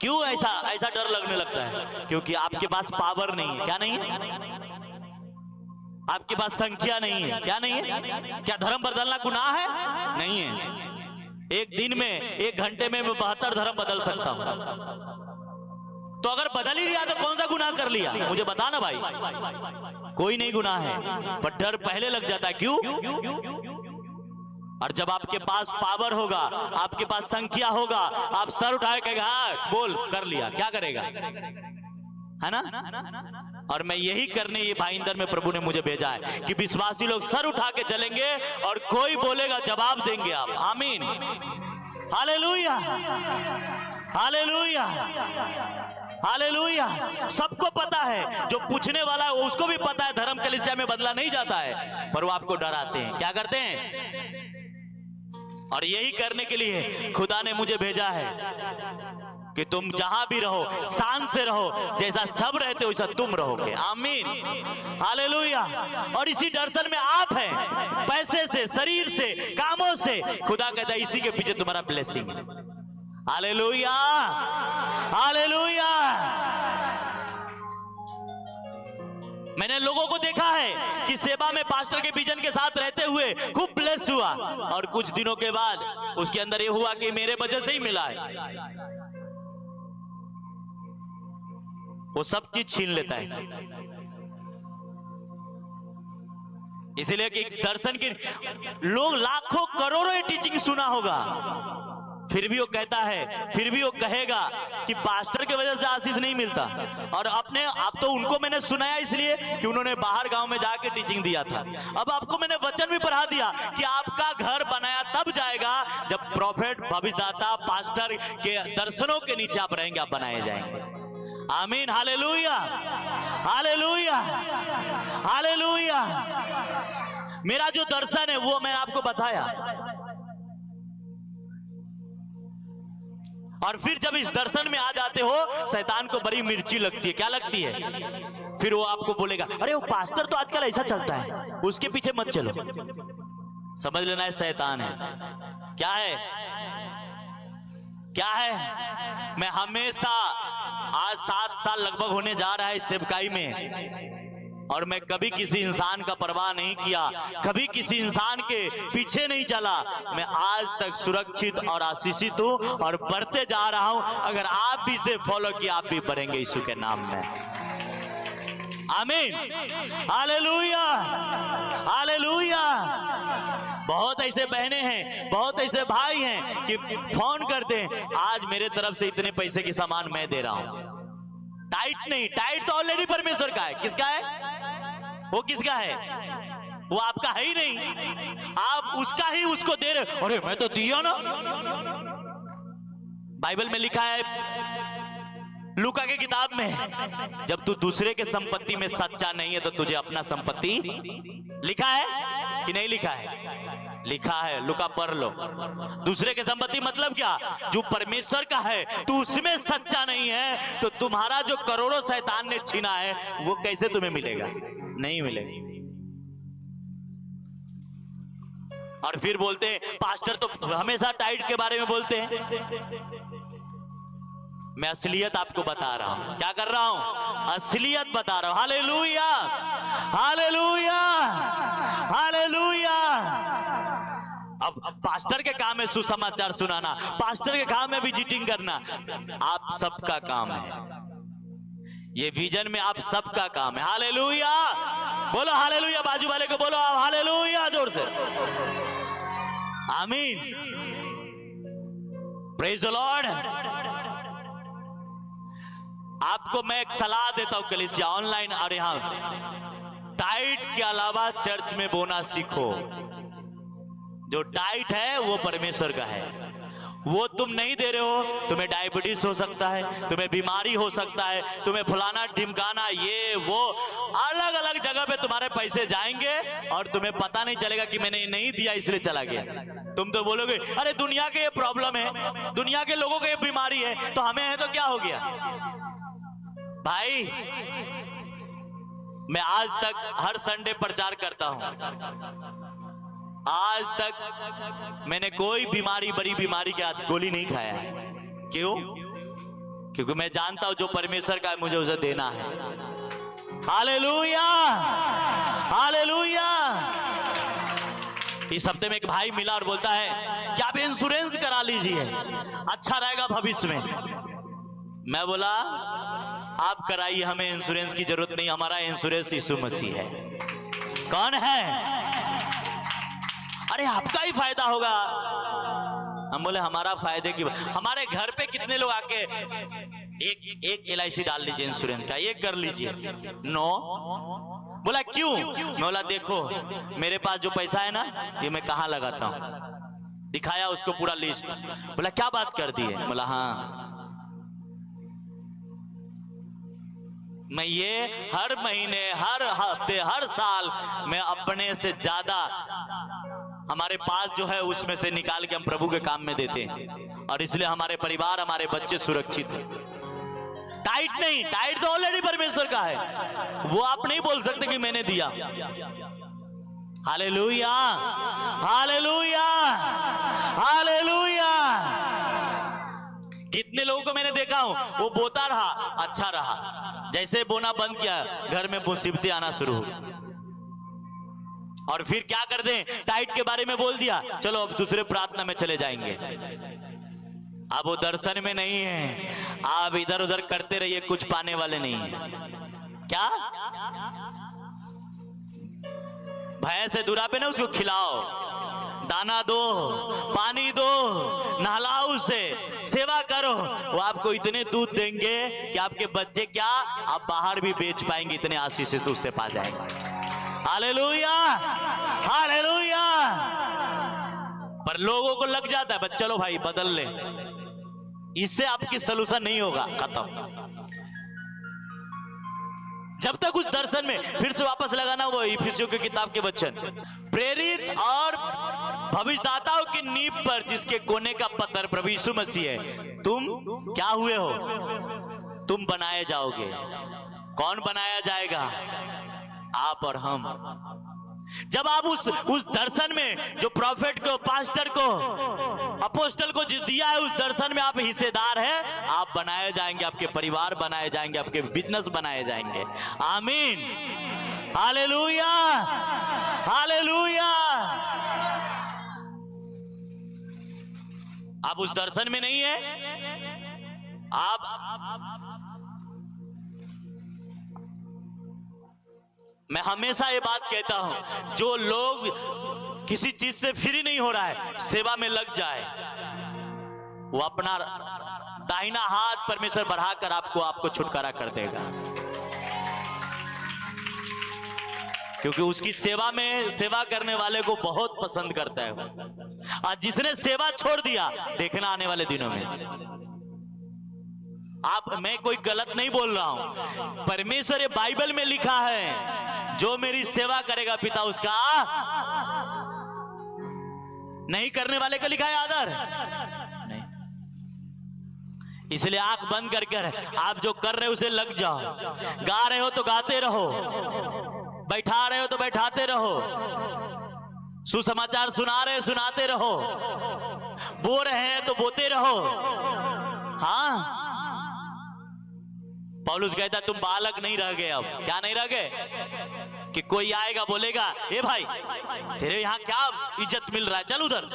क्यों ऐसा डर लगने लगता है? क्योंकि आपके पास पावर नहीं है। क्या नहीं है? आपके पास संख्या नहीं है। क्या नहीं है? क्या धर्म बदलना गुनाह है? नहीं है। एक दिन में, एक घंटे में मैं 72 धर्म बदल सकता हूं। तो अगर बदल ही लिया तो कौन सा गुनाह कर लिया? मुझे बता ना भाई। कोई नहीं गुनाह है, पर डर पहले लग जाता है। क्यों? और जब आपके पास पावर होगा, आपके पास संख्या होगा, आप सर उठाए कहेगा हाँ बोल, कर लिया। क्या करेगा? है ना? और मैं यही करने ये भाईंदर में प्रभु ने मुझे भेजा है कि विश्वासी लोग सर उठा के चलेंगे और कोई बोलेगा जवाब देंगे आप। आमीन, हालेलुया, हालेलुया, हालेलुया। सबको पता है, जो पूछने वाला है उसको भी पता है धर्म कलीसिया में बदला नहीं जाता है, पर वो आपको डराते हैं। क्या करते हैं? और यही करने के लिए खुदा ने मुझे भेजा है कि तुम जहां भी रहो शान से रहो, जैसा सब रहते हो वैसा तुम रहोगे। आमीन, हालेलुया। और इसी दर्शन में आप हैं, पैसे से, शरीर से, कामों से। खुदा कहता है इसी के पीछे तुम्हारा ब्लेसिंग है। Hallelujah, hallelujah. मैंने लोगों को देखा है कि सेवा में पास्टर के विजन के साथ रहते हुए खूब ब्लेस हुआ, और कुछ दिनों के बाद उसके अंदर ये हुआ कि मेरे वजह से ही मिला है। वो सब चीज छीन लेता है। इसीलिए कि दर्शन की लोग लाखों करोड़ों टीचिंग सुना होगा, फिर भी वो कहता है, फिर भी वो कहेगा कि पास्टर के वजह से आशीष नहीं मिलता। और अपने आप तो उनको मैंने सुनाया इसलिए कि उन्होंने बाहर गांव में जाके टीचिंग दिया था। अब आपको मैंने वचन भी पढ़ा दिया कि आपका घर बनाया तब जाएगा जब प्रॉफिट, भविष्यदाता, पास्टर के दर्शनों के नीचे आप रहेंगे, आप बनाए जाएंगे। आमीन, हालेलुया, हालेलुया, हालेलुया। मेरा जो दर्शन है वो मैंने आपको बताया, और फिर जब इस दर्शन में आ जाते हो शैतान को बड़ी मिर्ची लगती है। क्या लगती है? फिर वो आपको बोलेगा अरे वो पास्टर तो आजकल ऐसा चलता है, उसके पीछे मत चलो। समझ लेना है शैतान है। क्या है? क्या है? मैं हमेशा, आज 7 साल लगभग होने जा रहा है इस सेवकाई में, और मैं कभी किसी इंसान का परवाह नहीं किया, कभी किसी इंसान के पीछे नहीं चला। मैं आज तक सुरक्षित और आशीषित हूं और बढ़ते जा रहा हूं। अगर आप भी इसे फॉलो किया, आप भी बढ़ेंगे यीशु के नाम में। आमीन, हालेलुया, हालेलुया। बहुत ऐसे बहनें हैं, बहुत ऐसे भाई हैं कि फोन करते हैं, आज मेरे तरफ से इतने पैसे की सामान मैं दे रहा हूं। टाइट नहीं, टाइट तो ऑलरेडी परमेश्वर का है। किसका है? वो किसका है? वो आपका है ही नहीं, आप उसका ही उसको दे रहे। अरे मैं तो दिया ना। बाइबल में लिखा है, लूका की किताब में, जब तू दूसरे के संपत्ति में सच्चा नहीं है तो तुझे अपना संपत्ति, लिखा है कि नहीं लिखा है? लिखा है, लूका पढ़ लो। दूसरे के संपत्ति मतलब क्या? जो परमेश्वर का है तू उसमें सच्चा नहीं है तो तुम्हारा जो करोड़ों शैतान ने छीना है वो कैसे तुम्हें मिलेगा? नहीं मिलेगा। और फिर बोलते हैं पास्टर तो हमेशा टाइट के बारे में बोलते हैं। मैं असलियत आपको बता रहा हूं। क्या कर रहा हूं? असलियत बता रहा हूं। Hallelujah, hallelujah, hallelujah. अब पास्टर के काम है सुसमाचार सुनाना, पास्टर के काम है विजिटिंग करना। आप सबका काम है, ये विजन में आप सबका काम है। हालेलुया, बोलो हालेलुया। बाजू वाले को बोलो हालेलुया जोर से। आमीन, प्रेज द लॉर्ड। आपको मैं एक सलाह देता हूं कलीसिया ऑनलाइन और यहां, टाइट के अलावा चर्च में बोना सीखो। जो टाइट है वो परमेश्वर का है, वो तुम नहीं दे रहे हो, तुम्हें डायबिटीज हो सकता है, तुम्हें बीमारी हो सकता है, तुम्हें फलाना ढिमकाना, ये वो अलग अलग जगह पे तुम्हारे पैसे जाएंगे और तुम्हें पता नहीं चलेगा कि मैंने ये नहीं दिया इसलिए चला गया। तुम तो बोलोगे अरे दुनिया के ये प्रॉब्लम है, दुनिया के लोगों को ये बीमारी है, तो हमें है तो क्या हो गया। भाई मैं आज तक हर संडे प्रचार करता हूं, आज तक मैंने कोई बीमारी, बड़ी बीमारी का गोली नहीं खाया है। क्यों? क्योंकि मैं जानता हूं जो परमेश्वर का है मुझे उसे देना है। Hallelujah, hallelujah. इस हफ्ते में एक भाई मिला और बोलता है कि आप इंश्योरेंस करा लीजिए, अच्छा रहेगा भविष्य में। मैं बोला आप कराइए, हमें इंश्योरेंस की जरूरत नहीं, हमारा इंश्योरेंस यीशु मसीह है। कौन है? अरे आपका ही फायदा होगा। हम बोले हमारा फायदे की, हमारे घर पे कितने लोग आके एक LIC डाल लीजिए इंश्योरेंस का, एक कर लीजिए। नो। बोला क्यों? मैं बोला देखो मेरे पास जो पैसा है ना ये मैं कहाँ लगाता हूं। दिखाया उसको पूरा लिस्ट। बोला क्या बात कर दी है? बोला हाँ, मैं ये हर महीने, हर हफ्ते, हर साल मैं अपने से ज्यादा हमारे पास जो है उसमें से निकाल के हम प्रभु के काम में देते हैं, और इसलिए हमारे परिवार, हमारे बच्चे सुरक्षित हैं। टाइट नहीं, टाइट तो ऑलरेडी परमेश्वर का है, वो आप नहीं बोल सकते कि मैंने दिया। Hallelujah, hallelujah, hallelujah. कितने लोगों को मैंने देखा हूं वो बोता रहा, अच्छा रहा, जैसे बोना बंद किया घर में मुसीबतें आना शुरू हो, और फिर क्या कर दें, टाइट के बारे में बोल दिया, चलो अब दूसरे प्रार्थना में चले जाएंगे। अब वो दर्शन में नहीं है, आप इधर उधर करते रहिए, कुछ पाने वाले नहीं है। क्या? भैंस है दूरा पे ना, उसको खिलाओ, दाना दो, पानी दो, नहलाओ उसे, सेवा करो, वो आपको इतने दूध देंगे कि आपके बच्चे क्या आप बाहर भी बेच पाएंगे, इतने आशीष से उससे पा जाएंगे। Hallelujah, hallelujah. पर लोगों को लग जाता है बस चलो भाई बदल ले, इससे आपकी सलूशन नहीं होगा, खत्म। जब तक उस दर्शन में फिर से वापस लगाना, वो इफिसियों की किताब के वचन, प्रेरित और भविष्यदाताओं की नींव पर जिसके कोने का पत्थर प्रभु यीशु मसीह है, तुम क्या हुए हो? तुम बनाए जाओगे। कौन बनाया जाएगा? आप और हम। जब आप उस दर्शन में जो प्रॉफिट को, पास्टर को, अपोस्टल को जिस दिया है, उस दर्शन में आप हिस्सेदार हैं, आप बनाए जाएंगे, आपके परिवार बनाए जाएंगे, आपके बिजनेस बनाए जाएंगे। आमीन, हालेलुया, हालेलुया। आप उस दर्शन में नहीं है, आप मैं हमेशा ये बात कहता हूं, जो लोग किसी चीज से फ्री नहीं हो रहा है, सेवा में लग जाए, वो अपना दाहिना हाथ परमेश्वर बढ़ाकर आपको छुटकारा कर देगा। क्योंकि उसकी सेवा में, सेवा करने वाले को बहुत पसंद करता है। और जिसने सेवा छोड़ दिया, देखना आने वाले दिनों में मैं कोई गलत नहीं बोल रहा हूं, परमेश्वर ये बाइबल में लिखा है, जो मेरी सेवा करेगा पिता उसका नहीं करने वाले का लिखा है आदर नहीं। इसलिए आंख बंद करके आप जो कर रहे हो उसे लग जाओ। गा रहे हो तो गाते रहो, बैठा रहे हो तो बैठाते रहो, सुसमाचार सुना रहे सुनाते रहो, बो रहे हैं तो बोते रहो। हाँ, पौलुस कहता तुम बालक नहीं रह गए। अब क्या नहीं रह गए? कि कोई आएगा बोलेगा ए भाई तेरे यहां क्या इज्जत मिल रहा है, चल उधर।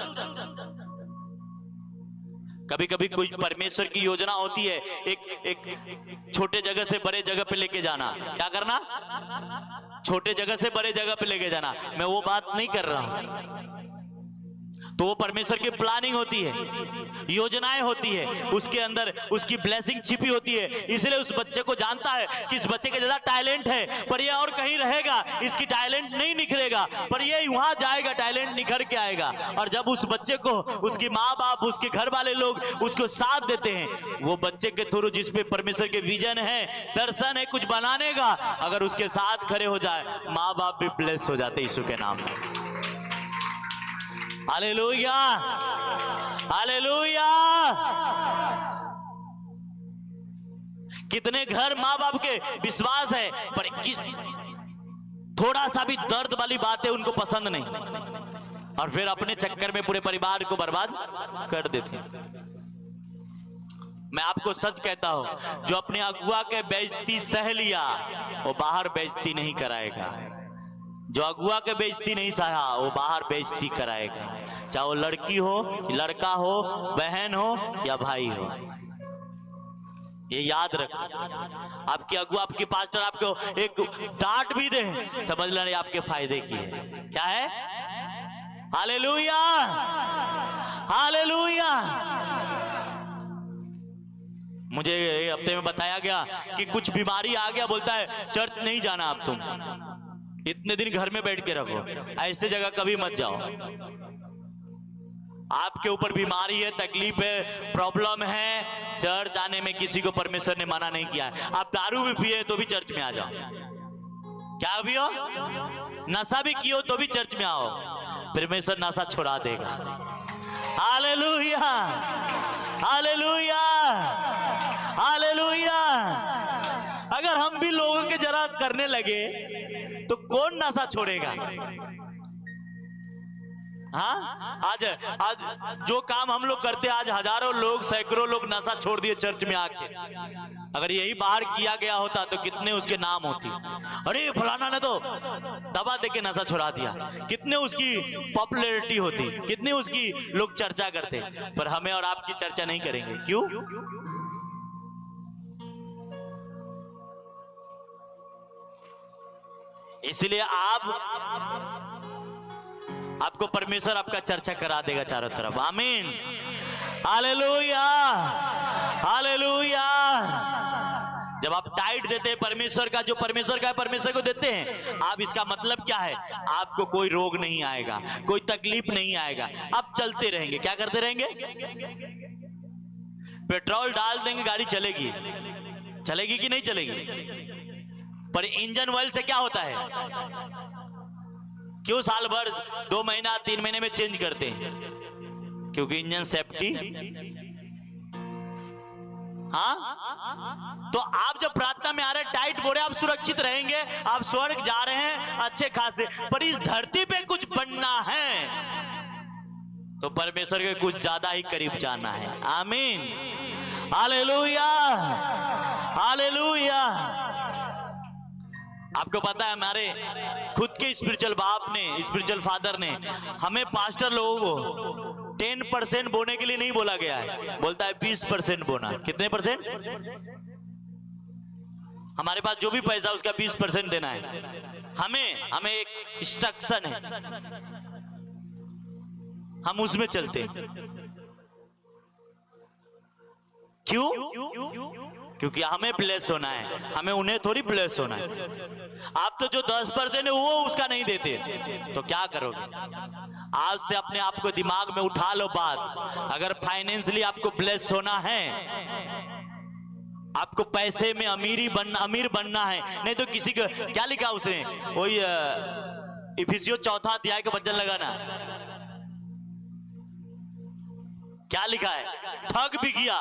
कभी कभी कोई परमेश्वर की योजना होती है, एक छोटे जगह से बड़े जगह पे लेके जाना। क्या करना? छोटे जगह से बड़े जगह पे लेके जाना। मैं वो बात नहीं कर रहा हूं। तो वो परमेश्वर की प्लानिंग होती है, योजनाएं होती है, उसके अंदर उसकी ब्लेसिंग छिपी होती है। इसलिए उस बच्चे को जानता है कि इस बच्चे के ज्यादा टैलेंट है, पर ये और कहीं रहेगा इसकी टैलेंट नहीं निखरेगा, पर ये वहां जाएगा टैलेंट निखर के आएगा। और जब उस बच्चे को उसके माँ बाप, उसके घर वाले लोग उसको साथ देते हैं, वो बच्चे के थ्रू जिसपे परमेश्वर के विजन है, दर्शन है कुछ बनाने का, अगर उसके साथ खड़े हो जाए, माँ बाप भी ब्लेस हो जाते यीशु के नाम में। Hallelujah, hallelujah. कितने घर माँ बाप के विश्वास है, पर थोड़ा सा भी दर्द वाली बातें उनको पसंद नहीं, और फिर अपने चक्कर में पूरे परिवार को बर्बाद कर देते हैं। मैं आपको सच कहता हूं, जो अपने अगुआ के बेइज्जती सह लिया, वो बाहर बेइज्जती नहीं कराएगा। जो अगुआ के बेइज्जती नहीं सहा, वो बाहर बेइज्जती कराएगा, चाहे वो लड़की हो, लड़का हो, बहन हो या भाई हो। ये याद रखो। आपके अगुआ, आपके पास्टर आपको एक डांट भी दे, समझ लेना आपके फायदे की है। क्या है? Hallelujah, hallelujah. मुझे हफ्ते में बताया गया कि कुछ बीमारी आ गया, बोलता है चर्च नहीं जाना अब, तुम इतने दिन घर में बैठ के रखो, ऐसे जगह कभी मत जाओ। आपके ऊपर बीमारी है, तकलीफ है, प्रॉब्लम है, चर्च आने में किसी को परमेश्वर ने मना नहीं किया है। आप दारू भी पिए तो भी चर्च में आ जाओ, क्या भी हो, नशा भी कियो तो भी चर्च में आओ, परमेश्वर नशा छुड़ा देगा। Hallelujah, hallelujah, hallelujah. अगर हम भी लोगों के जरा करने लगे तो कौन नशा छोड़ेगा? हाँ, आज जो काम हम लोग करते, आज हजारों लोग, सैकड़ों लोग नशा छोड़ दिए चर्च में आके। अगर यही बाहर किया गया होता तो कितने उसके नाम होती, अरे फलाना ने तो दवा देके नशा छुड़ा दिया, कितने उसकी पॉपुलैरिटी होती, कितने उसकी लोग चर्चा करते। पर हमें और आपकी चर्चा नहीं करेंगे, क्यों? इसलिए आपको परमेश्वर आपका चर्चा करा देगा चारों तरफ। आमीन, हालेलुया, हालेलुया। जब आप टाइट देते हैं परमेश्वर का, जो परमेश्वर का है पेमेश्वर को देते हैं, आप इसका मतलब क्या है? आपको कोई रोग नहीं आएगा, कोई तकलीफ नहीं आएगा, आप चलते रहेंगे। क्या करते रहेंगे? पेट्रोल डाल देंगे, गाड़ी चलेगी, चलेगी कि नहीं चलेगी? पर इंजन ऑयल से क्या होता है? क्यों साल भर, 2 महीना, 3 महीने में चेंज करते हैं? क्योंकि इंजन सेफ्टी। हाँ, तो आप जब प्रार्थना में आ रहे, टाइट बोले, आप सुरक्षित रहेंगे, आप स्वर्ग जा रहे हैं अच्छे खासे। पर इस धरती पे कुछ बनना है तो परमेश्वर के कुछ ज्यादा ही करीब जाना है। आमीन, हालेलुया, हालेलुया। आपको पता है, हमारे खुद के स्पिरिचुअल बाप ने, स्पिरिचुअल फादर ने हमें पास्टर लोगों को 10% बोने के लिए नहीं बोला गया है, बोलता है 20% बोना। कितने परसेंट? हमारे पास जो भी पैसा उसका 20% देना है। हमें एक इंस्ट्रक्शन है, हम उसमें चलते। क्यों? क्योंकि हमें ब्लेस होना है, हमें उन्हें थोड़ी ब्लेस होना है। आप तो जो 10% है वो उसका नहीं देते, तो क्या करोगे? आज से अपने आप को दिमाग में उठा लो बात। अगर फाइनेंशियली आपको ब्लेस होना है, आपको पैसे में अमीर बनना है, नहीं तो किसी को क्या लिखा उसने, वही इफिसियों 4 अध्याय का वचन लगाना, क्या लिखा है? ठग भी किया,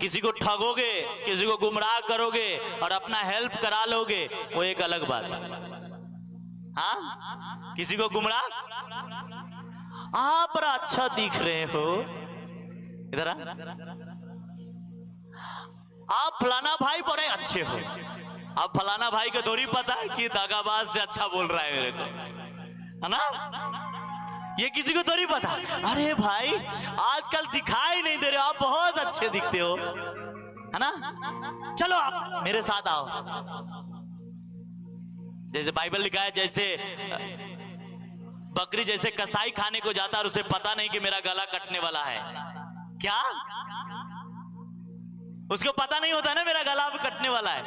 किसी को ठगोगे, किसी को गुमराह करोगे और अपना हेल्प करा लोगे, वो एक अलग बात है। हाँ, किसी को गुमराह, आप बड़ा अच्छा दिख रहे हो, इधर आप फलाना भाई बड़े अच्छे हो। अब फलाना भाई को थोड़ी पता है कि दगाबाज से अच्छा बोल रहा है मेरे को, है ना? ये किसी को थोड़ी पता। अरे भाई, आजकल दिखाई नहीं दे रहे, आप बहुत अच्छे दिखते हो, है ना? चलो आप मेरे साथ आओ। जैसे बाइबल लिखा है, जैसे बकरी जैसे कसाई खाने को जाता है और उसे पता नहीं कि मेरा गला कटने वाला है, क्या उसको पता नहीं होता ना मेरा गला अब कटने वाला है।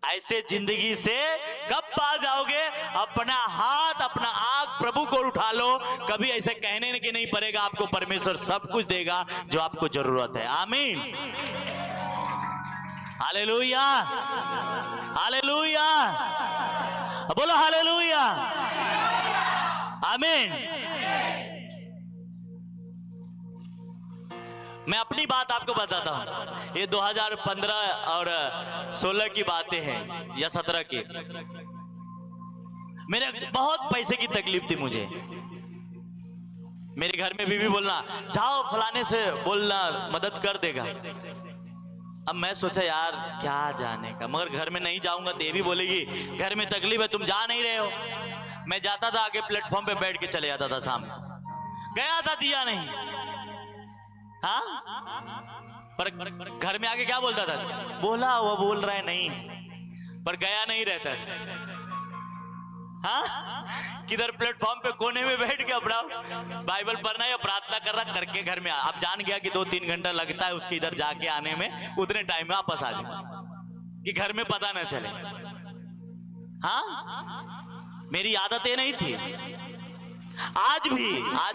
ऐसे जिंदगी से कब पा जाओगे? अपना हाथ अपना आंख प्रभु को उठा लो, कभी ऐसे कहने के नहीं पड़ेगा, आपको परमेश्वर सब कुछ देगा जो आपको जरूरत है। आमीन, हालेलुया, हालेलुया, बोलो हालेलुया, आमीन। मैं अपनी बात आपको बताता हूं, ये 2015 और 16 की बातें हैं या 17 की। मेरे बहुत पैसे की तकलीफ थी मुझे। मेरे घर में बीवी बोलना, जाओ फलाने से बोलना मदद कर देगा। अब मैं सोचा यार क्या जाने का, मगर घर में नहीं जाऊंगा तो ये भी बोलेगी घर में तकलीफ है तुम जा नहीं रहे हो। मैं जाता था आगे प्लेटफॉर्म पे बैठ के चले जाता था, सामने गया था, दिया नहीं। हाँ, पर घर में आके क्या बोलता था, बोला वो बोल रहा है नहीं, पर गया नहीं रहता। हाँ, किधर प्लेटफॉर्म पे कोने में बैठ के अपना बाइबल पढ़ना या प्रार्थना कर रहा करके घर में आप जान गया कि 2-3 घंटा लगता है उसके इधर जाके आने में, उतने टाइम में वापस आ जाए कि घर में पता ना चले। हाँ, मेरी आदत ये नहीं थी। आज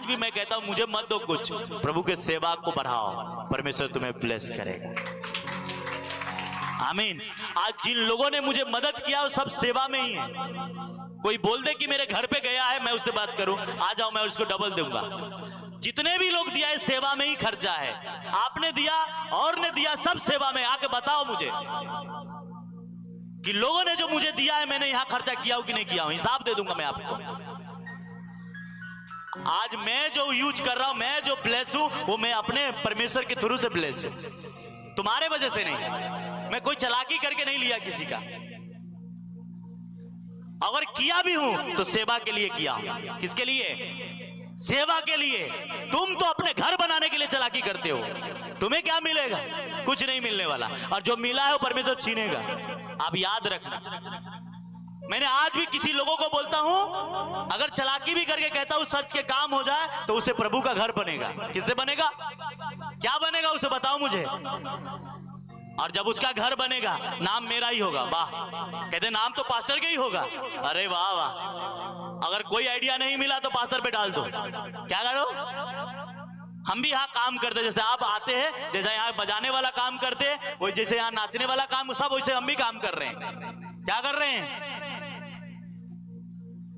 भी मैं कहता हूं मुझे मत दो कुछ, प्रभु के सेवा को बढ़ाओ, परमेश्वर तुम्हें ब्लेस करेगा। आमीन। आज जिन लोगों ने मुझे मदद किया वो सब सेवा में ही है। कोई बोल दे कि मेरे घर पे गया है, मैं उससे बात करूं, आ जाओ मैं उसको डबल दूंगा। जितने भी लोग दिया है सेवा में ही खर्चा है। आपने दिया और ने दिया, सब सेवा में। आके बताओ मुझे कि लोगों ने जो मुझे दिया है मैंने यहां खर्चा किया हो कि नहीं किया हूं, हिसाब दे दूंगा मैं आपको। आज मैं जो यूज कर रहा हूं, मैं जो ब्लेस हूं, वो मैं अपने परमेश्वर के थ्रू से ब्लेस हूं, तुम्हारे वजह से नहीं। मैं कोई चालाकी करके नहीं लिया किसी का। अगर किया भी हूं तो सेवा के लिए किया हूं। किसके लिए? सेवा के लिए। तुम तो अपने घर बनाने के लिए चालाकी करते हो, तुम्हें क्या मिलेगा? कुछ नहीं मिलने वाला, और जो मिला है वो परमेश्वर छीनेगा। आप याद रखना। मैंने आज भी किसी लोगों को बोलता हूं, अगर चालाकी भी करके कहता हूं सच के काम हो जाए तो उसे प्रभु का घर बनेगा। किससे बनेगा? क्या बनेगा उसे बताओ मुझे। और जब उसका घर बनेगा नाम मेरा ही होगा। वाह, कहते नाम तो पास्टर का ही होगा। अरे वाह वाह। अगर कोई आइडिया नहीं मिला तो पास्टर पे डाल दो। क्या करो? हम भी यहाँ काम करते, जैसे आप आते हैं, जैसे यहाँ बजाने वाला काम करते हैं, वही जैसे यहाँ नाचने वाला काम, सब वैसे हम भी काम कर रहे हैं। क्या कर रहे हैं?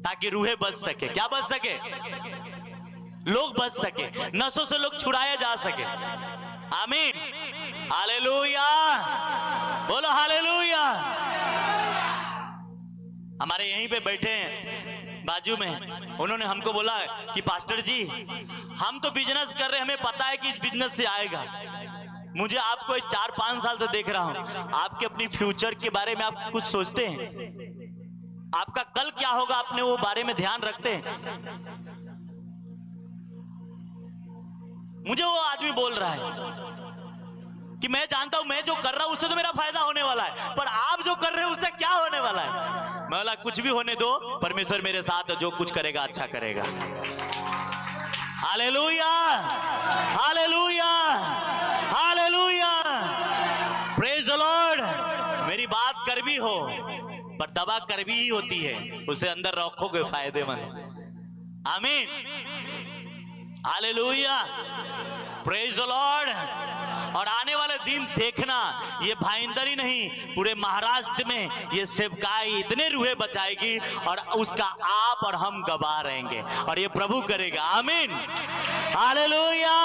ताकि रूहें बच सके। क्या बच सके? लोग बच सके, नशों से लोग छुड़ाए जा सके। आमीन, हालेलुया, बोलो हालेलुया। हमारे यहीं पे बैठे हैं बाजू में, उन्होंने हमको बोला कि पास्टर जी हम तो बिजनेस कर रहे हैं, हमें पता है कि इस बिजनेस से आएगा। मुझे आपको 4-5 साल से देख रहा हूं, आपके अपनी फ्यूचर के बारे में आप कुछ सोचते हैं? आपका कल क्या होगा अपने वो बारे में ध्यान रखते हैं? मुझे वो आदमी बोल रहा है कि मैं जानता हूं मैं जो कर रहा हूं उससे तो मेरा फायदा होने वाला है, पर आप जो कर रहे हो उससे क्या होने वाला है? मैं बोला कुछ भी होने दो, परमेश्वर मेरे साथ है, जो कुछ करेगा अच्छा करेगा। Hallelujah, hallelujah, hallelujah, praise the Lord. मेरी बात कड़वी हो पर दवा कड़वी ही होती है, उसे अंदर रखोगे फायदेमंद। आमीन, हालेलुया, प्रेज द लॉर्ड। और आने वाले दिन देखना, ये भाईंदर ही नहीं, पूरे महाराष्ट्र में ये सेवकाई इतने रूहे बचाएगी और उसका आप और हम गवाह रहेंगे, और ये प्रभु करेगा। आमीन, हालेलुया।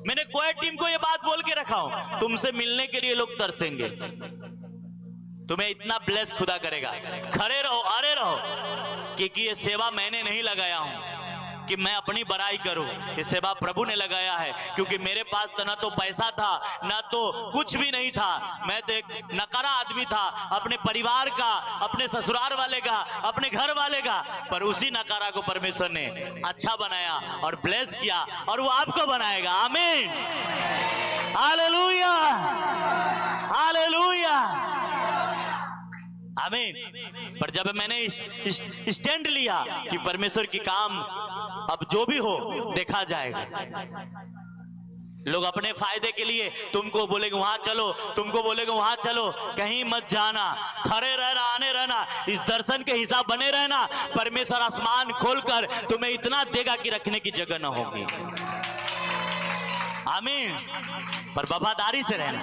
मैंने कोई टीम को ये बात बोल के रखा हूं, तुमसे मिलने के लिए लोग तरसेंगे, तुम्हें इतना ब्लेस खुदा करेगा। खड़े रहो, अरे रहो, क्योंकि ये सेवा मैंने नहीं लगाया हूं कि मैं अपनी बड़ाई करूं, ये सेवा प्रभु ने लगाया है। क्योंकि मेरे पास तो ना तो पैसा था ना तो कुछ भी नहीं था, मैं तो एक नकारा आदमी था, अपने परिवार का, अपने ससुराल वाले का, अपने घर वाले का, पर उसी नकारा को परमेश्वर ने अच्छा बनाया और ब्लेस किया, और वो आपको बनाएगा। आमीन, हालेलुया, हालेलुया, आमीन। पर जब मैंने स्टैंड लिया कि परमेश्वर की काम अब जो भी हो देखा जाएगा, लोग अपने फायदे के लिए तुमको बोलेंगे वहां चलो, तुमको बोलेंगे वहां चलो, कहीं मत जाना, खड़े रहना, आने रहना, इस दर्शन के हिसाब बने रहना। परमेश्वर आसमान खोलकर तुम्हें इतना देगा कि रखने की जगह न होगी। आमीन। पर वफादारी से रहना,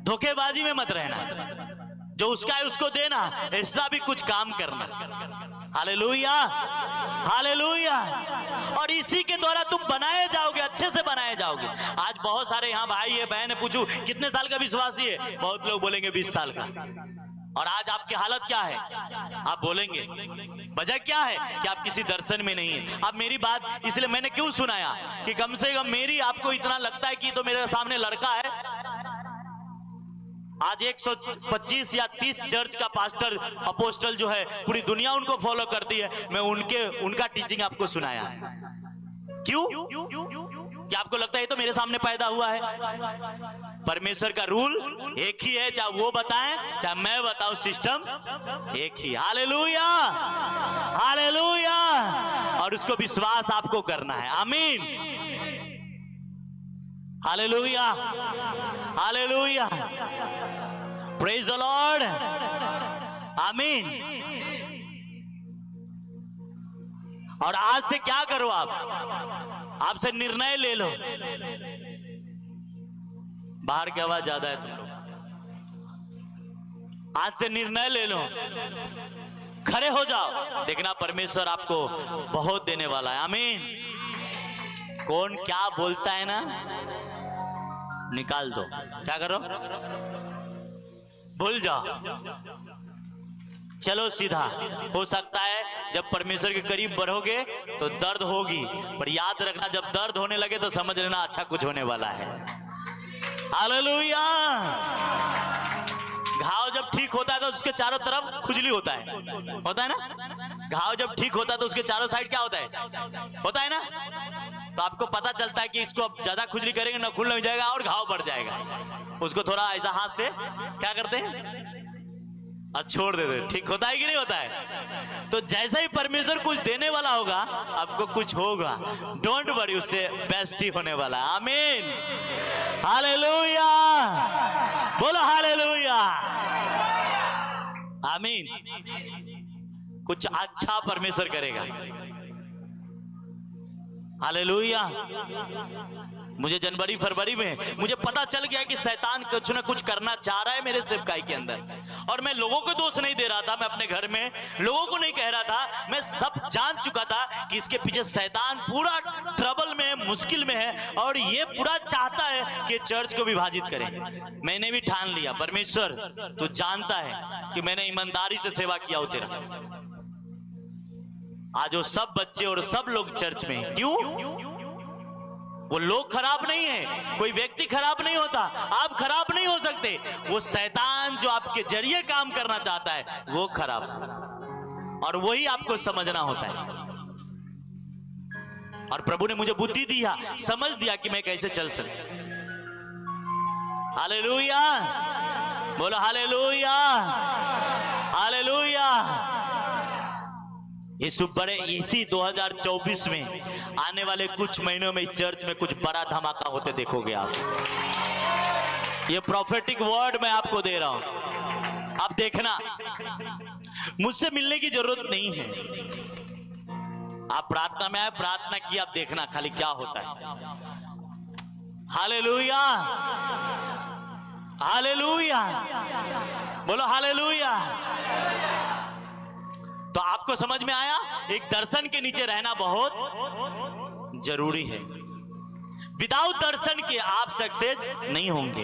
धोखेबाजी में मत रहना, जो उसका है उसको देना, ऐसा भी कुछ काम करना। Hallelujah, hallelujah. और इसी के द्वारा तुम बनाए जाओगे, अच्छे से बनाए जाओगे। आज बहुत सारे यहाँ भाई है, बहन है, पूछू कितने साल का विश्वासी है, बहुत लोग बोलेंगे 20 साल का। और आज आपकी हालत क्या है? आप बोलेंगे वजह क्या है कि आप किसी दर्शन में नहीं है। अब मेरी बात इसलिए मैंने क्यों सुनाया कि कम से कम मेरी आपको इतना लगता है कि तो मेरे सामने लड़का है। आज 125 या 30 चर्च का पास्टर अपोस्टल जो है पूरी दुनिया उनको फॉलो करती है, मैं उनका टीचिंग आपको सुनाया है। क्यों? क्या आपको लगता है तो मेरे सामने पैदा हुआ है? परमेश्वर का रूल एक ही है, चाहे वो बताएं चाहे मैं बताऊं, सिस्टम एक ही। Hallelujah, hallelujah. और उसको विश्वास आपको करना है। आमीन, hallelujah, hallelujah, praise the Lord, आमीन। और आज से क्या करो आपसे निर्णय ले लो। बाहर की आवाज ज्यादा है तुम लोग। आज से निर्णय ले लो, खड़े हो जाओ, देखना परमेश्वर आपको बहुत देने वाला है। आमीन। कौन क्या बोलता है ना, निकाल दो। क्या करो? भूल जाओ, चलो सीधा। हो सकता है जब परमेश्वर के करीब बढ़ोगे तो दर्द होगी, पर याद रखना जब दर्द होने लगे तो समझ लेना अच्छा कुछ होने वाला है। हालेलुया। घाव जब ठीक होता है तो उसके चारों तरफ खुजली होता है ना। घाव जब ठीक होता है तो उसके चारों साइड क्या होता है ना। तो आपको पता चलता है कि इसको अब ज्यादा खुजली करेंगे ना, खुल नहीं जाएगा और घाव बढ़ जाएगा। उसको थोड़ा ऐसा हाथ से क्या करते हैं और छोड़ देते, ठीक होता है कि नहीं होता है। तो जैसा ही परमेश्वर कुछ देने वाला होगा आपको कुछ होगा, डोंट वरी, उससे बेस्ट ही होने वाला है। आमीन, हालेलुया, बोलो हालेलुया, आमीन। कुछ अच्छा परमेश्वर करेगा। हालेलुया। मुझे जनवरी फरवरी में मुझे पता चल गया कि शैतान कुछ ना कुछ करना चाह रहा है मेरे सेवकाई के अंदर, और मैं लोगों को दोष नहीं दे रहा था, मैं अपने घर में लोगों को नहीं कह रहा था, मैं सब जान चुका था कि इसके पीछे शैतान पूरा ट्रबल में, मुश्किल में है, और ये पूरा चाहता है कि चर्च को विभाजित करे। मैंने भी ठान लिया, परमेश्वर तू जानता है कि मैंने ईमानदारी से सेवा किया हो तेरा। आज वो सब बच्चे और सब लोग चर्च में, क्यों? वो लोग खराब नहीं है, कोई व्यक्ति खराब नहीं होता, आप खराब नहीं हो सकते, वो शैतान जो आपके जरिए काम करना चाहता है वो खराब है, और वही आपको समझना होता है। और प्रभु ने मुझे बुद्धि दिया, समझ दिया कि मैं कैसे चल सकता। हालेलुया, बोलो हालेलुया, हालेलुया। इसी 2024 में आने वाले कुछ महीनों में इस चर्च में कुछ बड़ा धमाका होते देखोगे आप। ये प्रोफेटिक वर्ड मैं आपको दे रहा हूं, आप देखना। मुझसे मिलने की जरूरत नहीं है, आप प्रार्थना में आए, प्रार्थना की, आप देखना खाली क्या होता है। हालेलुया, हालेलुया, बोलो हालेलुया। तो आपको समझ में आया, एक दर्शन के नीचे रहना बहुत जरूरी है। विदाउट दर्शन के आप सक्सेस नहीं होंगे।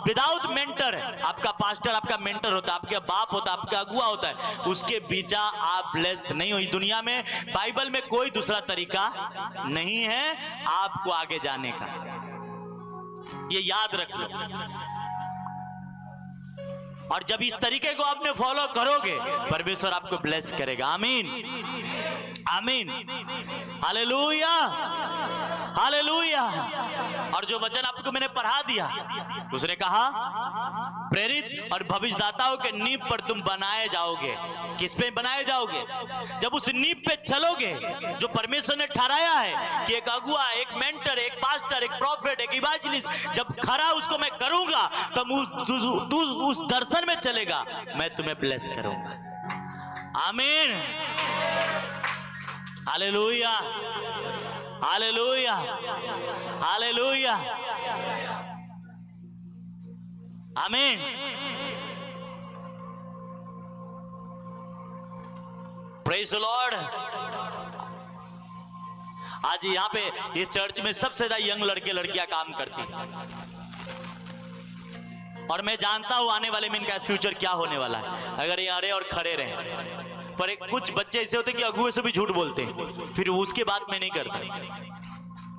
विदाउट मेंटर, आपका पास्टर आपका मेंटर होता है, आपका बाप होता है, आपका अगुआ होता है, उसके बीचा आप ब्लेस नहीं हो। दुनिया में, बाइबल में कोई दूसरा तरीका नहीं है आपको आगे जाने का, ये याद रख लो। और जब इस तरीके को आपने फॉलो करोगे परमेश्वर आपको ब्लेस करेगा। आमीन, आमीन, हालेलुया, हालेलुया। और जो वचन आपको मैंने पढ़ा दिया, उसने कहा प्रेरित और भविष्यदाताओं के नींव पर तुम बनाए जाओगे। किस पे बनाए जाओगे? जब उस नींव पे चलोगे जो परमेश्वर ने ठहराया है कि एक अगुआ, एक मेंटर, एक पास्टर, एक प्रॉफिट, एक इवांजलिस्ट, जब खरा उसको मैं करूंगा तब उस दर्शन में चलेगा, मैं तुम्हें ब्लेस करूंगा। आमीन, हालेलुया, हालेलुया, हालेलुया, आमीन। Praise the Lord. आज यहाँ पे ये चर्च में सबसे ज्यादा यंग लड़के लड़कियां काम करती, और मैं जानता हूं आने वाले में इनका फ्यूचर क्या होने वाला है अगर ये अड़े और खड़े रहे। पर एक कुछ बच्चे ऐसे होते हैं कि अगुए से भी झूठ बोलते हैं, फिर उसके बाद में नहीं करते।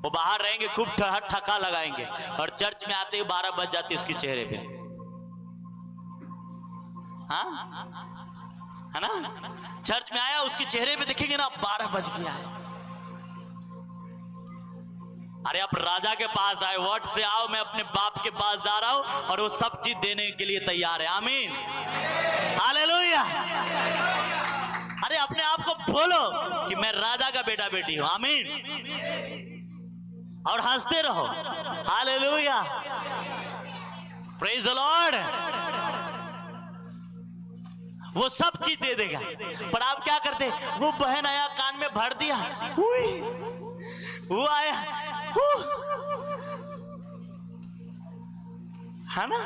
वो बाहर रहेंगे, खूब ठका लगाएंगे, और चर्च में आते हुए 12 बज जाती है उसके चेहरे पे। हाँ, है ना? चर्च में आया, उसके चेहरे पे देखेंगे ना 12 बज गया है। अरे आप राजा के पास आए, वर्ड से आओ, मैं अपने बाप के पास जा रहा हूं और वो सब चीज देने के लिए तैयार है। आमीन, हालेलुया। अरे अपने आप को बोलो कि मैं राजा का बेटा बेटी हूं। आमीन, और हंसते रहो। Hallelujah, praise the Lord. वो सब चीज दे देगा, पर आप क्या करते? वो बहन आया, कान में भर दिया, वो आया, है ना?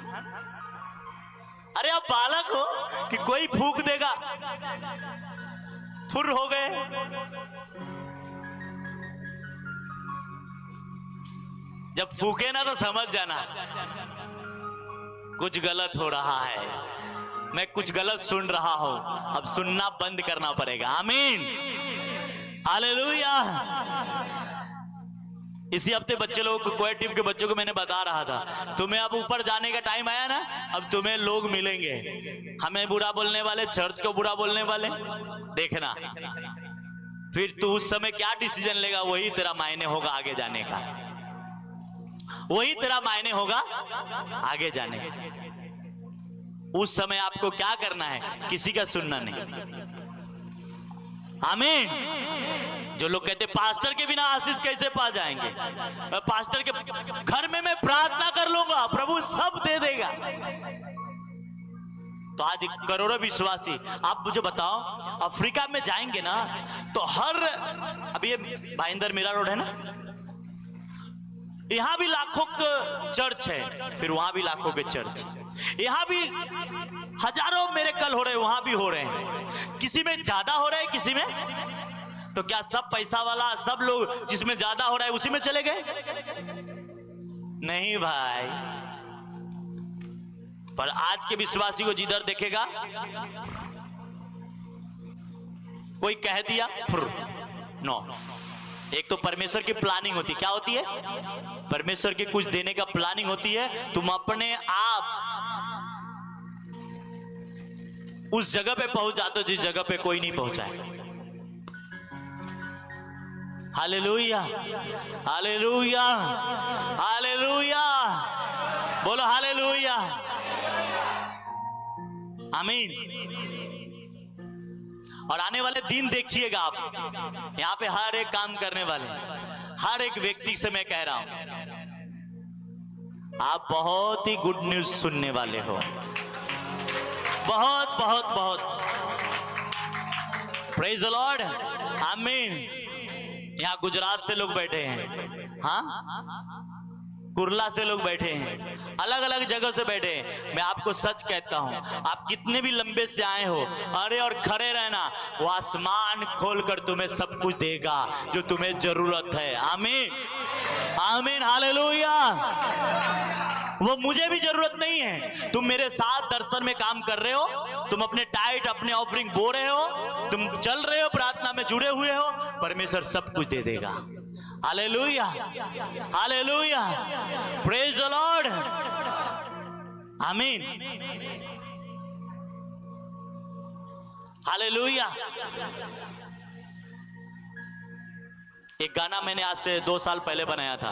अरे आप बालक हो कि कोई फूंक देगा, फुर हो गए। जब फूके ना तो समझ जाना कुछ गलत हो रहा है, मैं कुछ गलत सुन रहा हूं, अब सुनना बंद करना पड़ेगा। आमीन, हालेलुया। इसी हफ्ते बच्चे लोगों को, कोई टीम के बच्चों को मैंने बता रहा था, तुम्हें अब ऊपर जाने का टाइम आया ना, अब तुम्हें लोग मिलेंगे, हमें बुरा बोलने वाले, चर्च को बुरा बोलने वाले। देखना फिर तू उस समय क्या डिसीजन लेगा, वही तेरा मायने होगा आगे जाने का, वही तेरा मायने होगा आगे जाने का। उस समय आपको क्या करना है? किसी का सुनना नहीं। आमीन। जो लोग कहते पास्टर के बिना आशीष कैसे पा जाएंगे, पास्टर के घर में मैं प्रार्थना कर लूंगा, प्रभु सब दे देगा। तो आज करोड़ों विश्वासी, आप मुझे बताओ, अफ्रीका में जाएंगे ना तो हर, अभी ये भाईंदर मीरा रोड है ना, यहां भी लाखों के चर्च है, फिर वहां भी लाखों के चर्च, यहां भी हजारों मेरे कल हो रहे हैं, वहां भी हो रहे हैं। किसी में ज्यादा हो रहा है, किसी में, तो क्या सब पैसा वाला, सब लोग जिसमें ज्यादा हो रहा है उसी में चले गए? नहीं भाई। पर आज के विश्वासी को जिधर देखेगा, कोई कह दिया नो। एक तो परमेश्वर की प्लानिंग होती, क्या होती है? परमेश्वर की कुछ देने का प्लानिंग होती है। तुम अपने आप उस जगह पे पहुंच जाते हो जिस जगह पे कोई नहीं पहुंचा है। हालेलुया, हालेलुया, हालेलुया, बोलो हालेलुया, आमीन। और आने वाले दिन देखिएगा आप, यहां पे हर एक काम करने वाले, हर एक व्यक्ति से मैं कह रहा हूं, आप बहुत ही गुड न्यूज सुनने वाले हो। बहुत बहुत बहुत, प्रेज द लॉर्ड, आमीन। यहाँ गुजरात से लोग बैठे हैं, हाँ, कुरला से लोग बैठे हैं, अलग अलग जगह से बैठे हैं। मैं आपको सच कहता हूं, आप कितने भी लंबे से आए हो, अरे और खड़े रहना, वो आसमान खोलकर तुम्हें सब कुछ देगा जो तुम्हें जरूरत है। आमीन, आमीन, हालेलुया। वो मुझे भी जरूरत नहीं है, तुम मेरे साथ दर्शन में काम कर रहे हो, तुम अपने टाइट, अपने ऑफरिंग बो रहे हो, तुम चल रहे हो, प्रार्थना में जुड़े हुए हो, परमेश्वर सब कुछ दे देगा। Hallelujah, hallelujah, praise the Lord, आमीन, हालेलुया। एक गाना मैंने आज से 2 साल पहले बनाया था।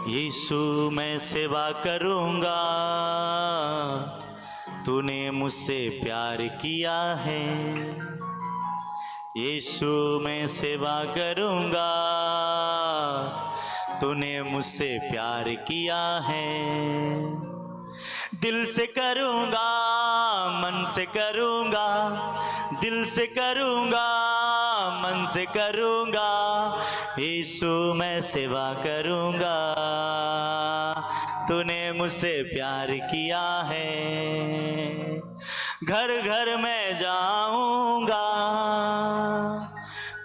यीशु मैं सेवा करूंगा, तूने मुझसे प्यार किया है। यीशु मैं सेवा करूंगा, तूने मुझसे प्यार किया है। दिल से करूंगा, मन से करूंगा, दिल से करूंगा, मन से करूंगा। यीशु मैं सेवा करूंगा, तूने मुझसे प्यार किया है। घर घर में जाऊंगा,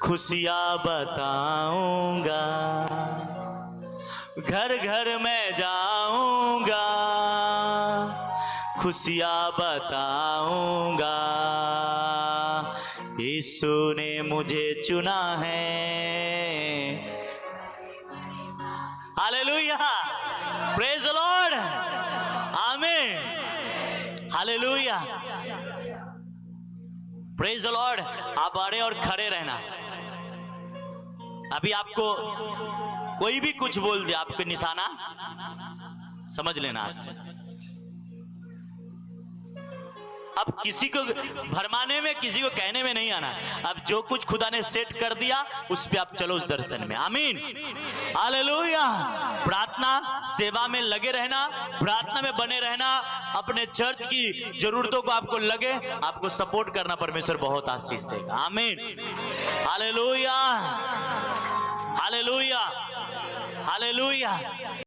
खुशियाँ बताऊंगा। घर घर में जाऊंगा, खुशियाँ बताऊंगा। यीशु ने मुझे चुना है। हालेलुया, प्रेज द लॉर्ड, आमीन, हालेलुया, प्रेज द लॉर्ड। आप अड़े और खड़े रहना। अभी आपको कोई भी कुछ बोल दे, आपको निशाना समझ लेना आज से। अब किसी को भरमाने में, किसी को कहने में नहीं आना। अब जो कुछ खुदा ने सेट कर दिया उस पे आप चलो, उस दर्शन में। आमीन, हालेलुया। प्रार्थना सेवा में लगे रहना, प्रार्थना में बने रहना। अपने चर्च की जरूरतों को आपको लगे, आपको सपोर्ट करना, परमेश्वर बहुत आशीष देगा। आमीन, हालेलुया, हालेलुया, हालेलुया।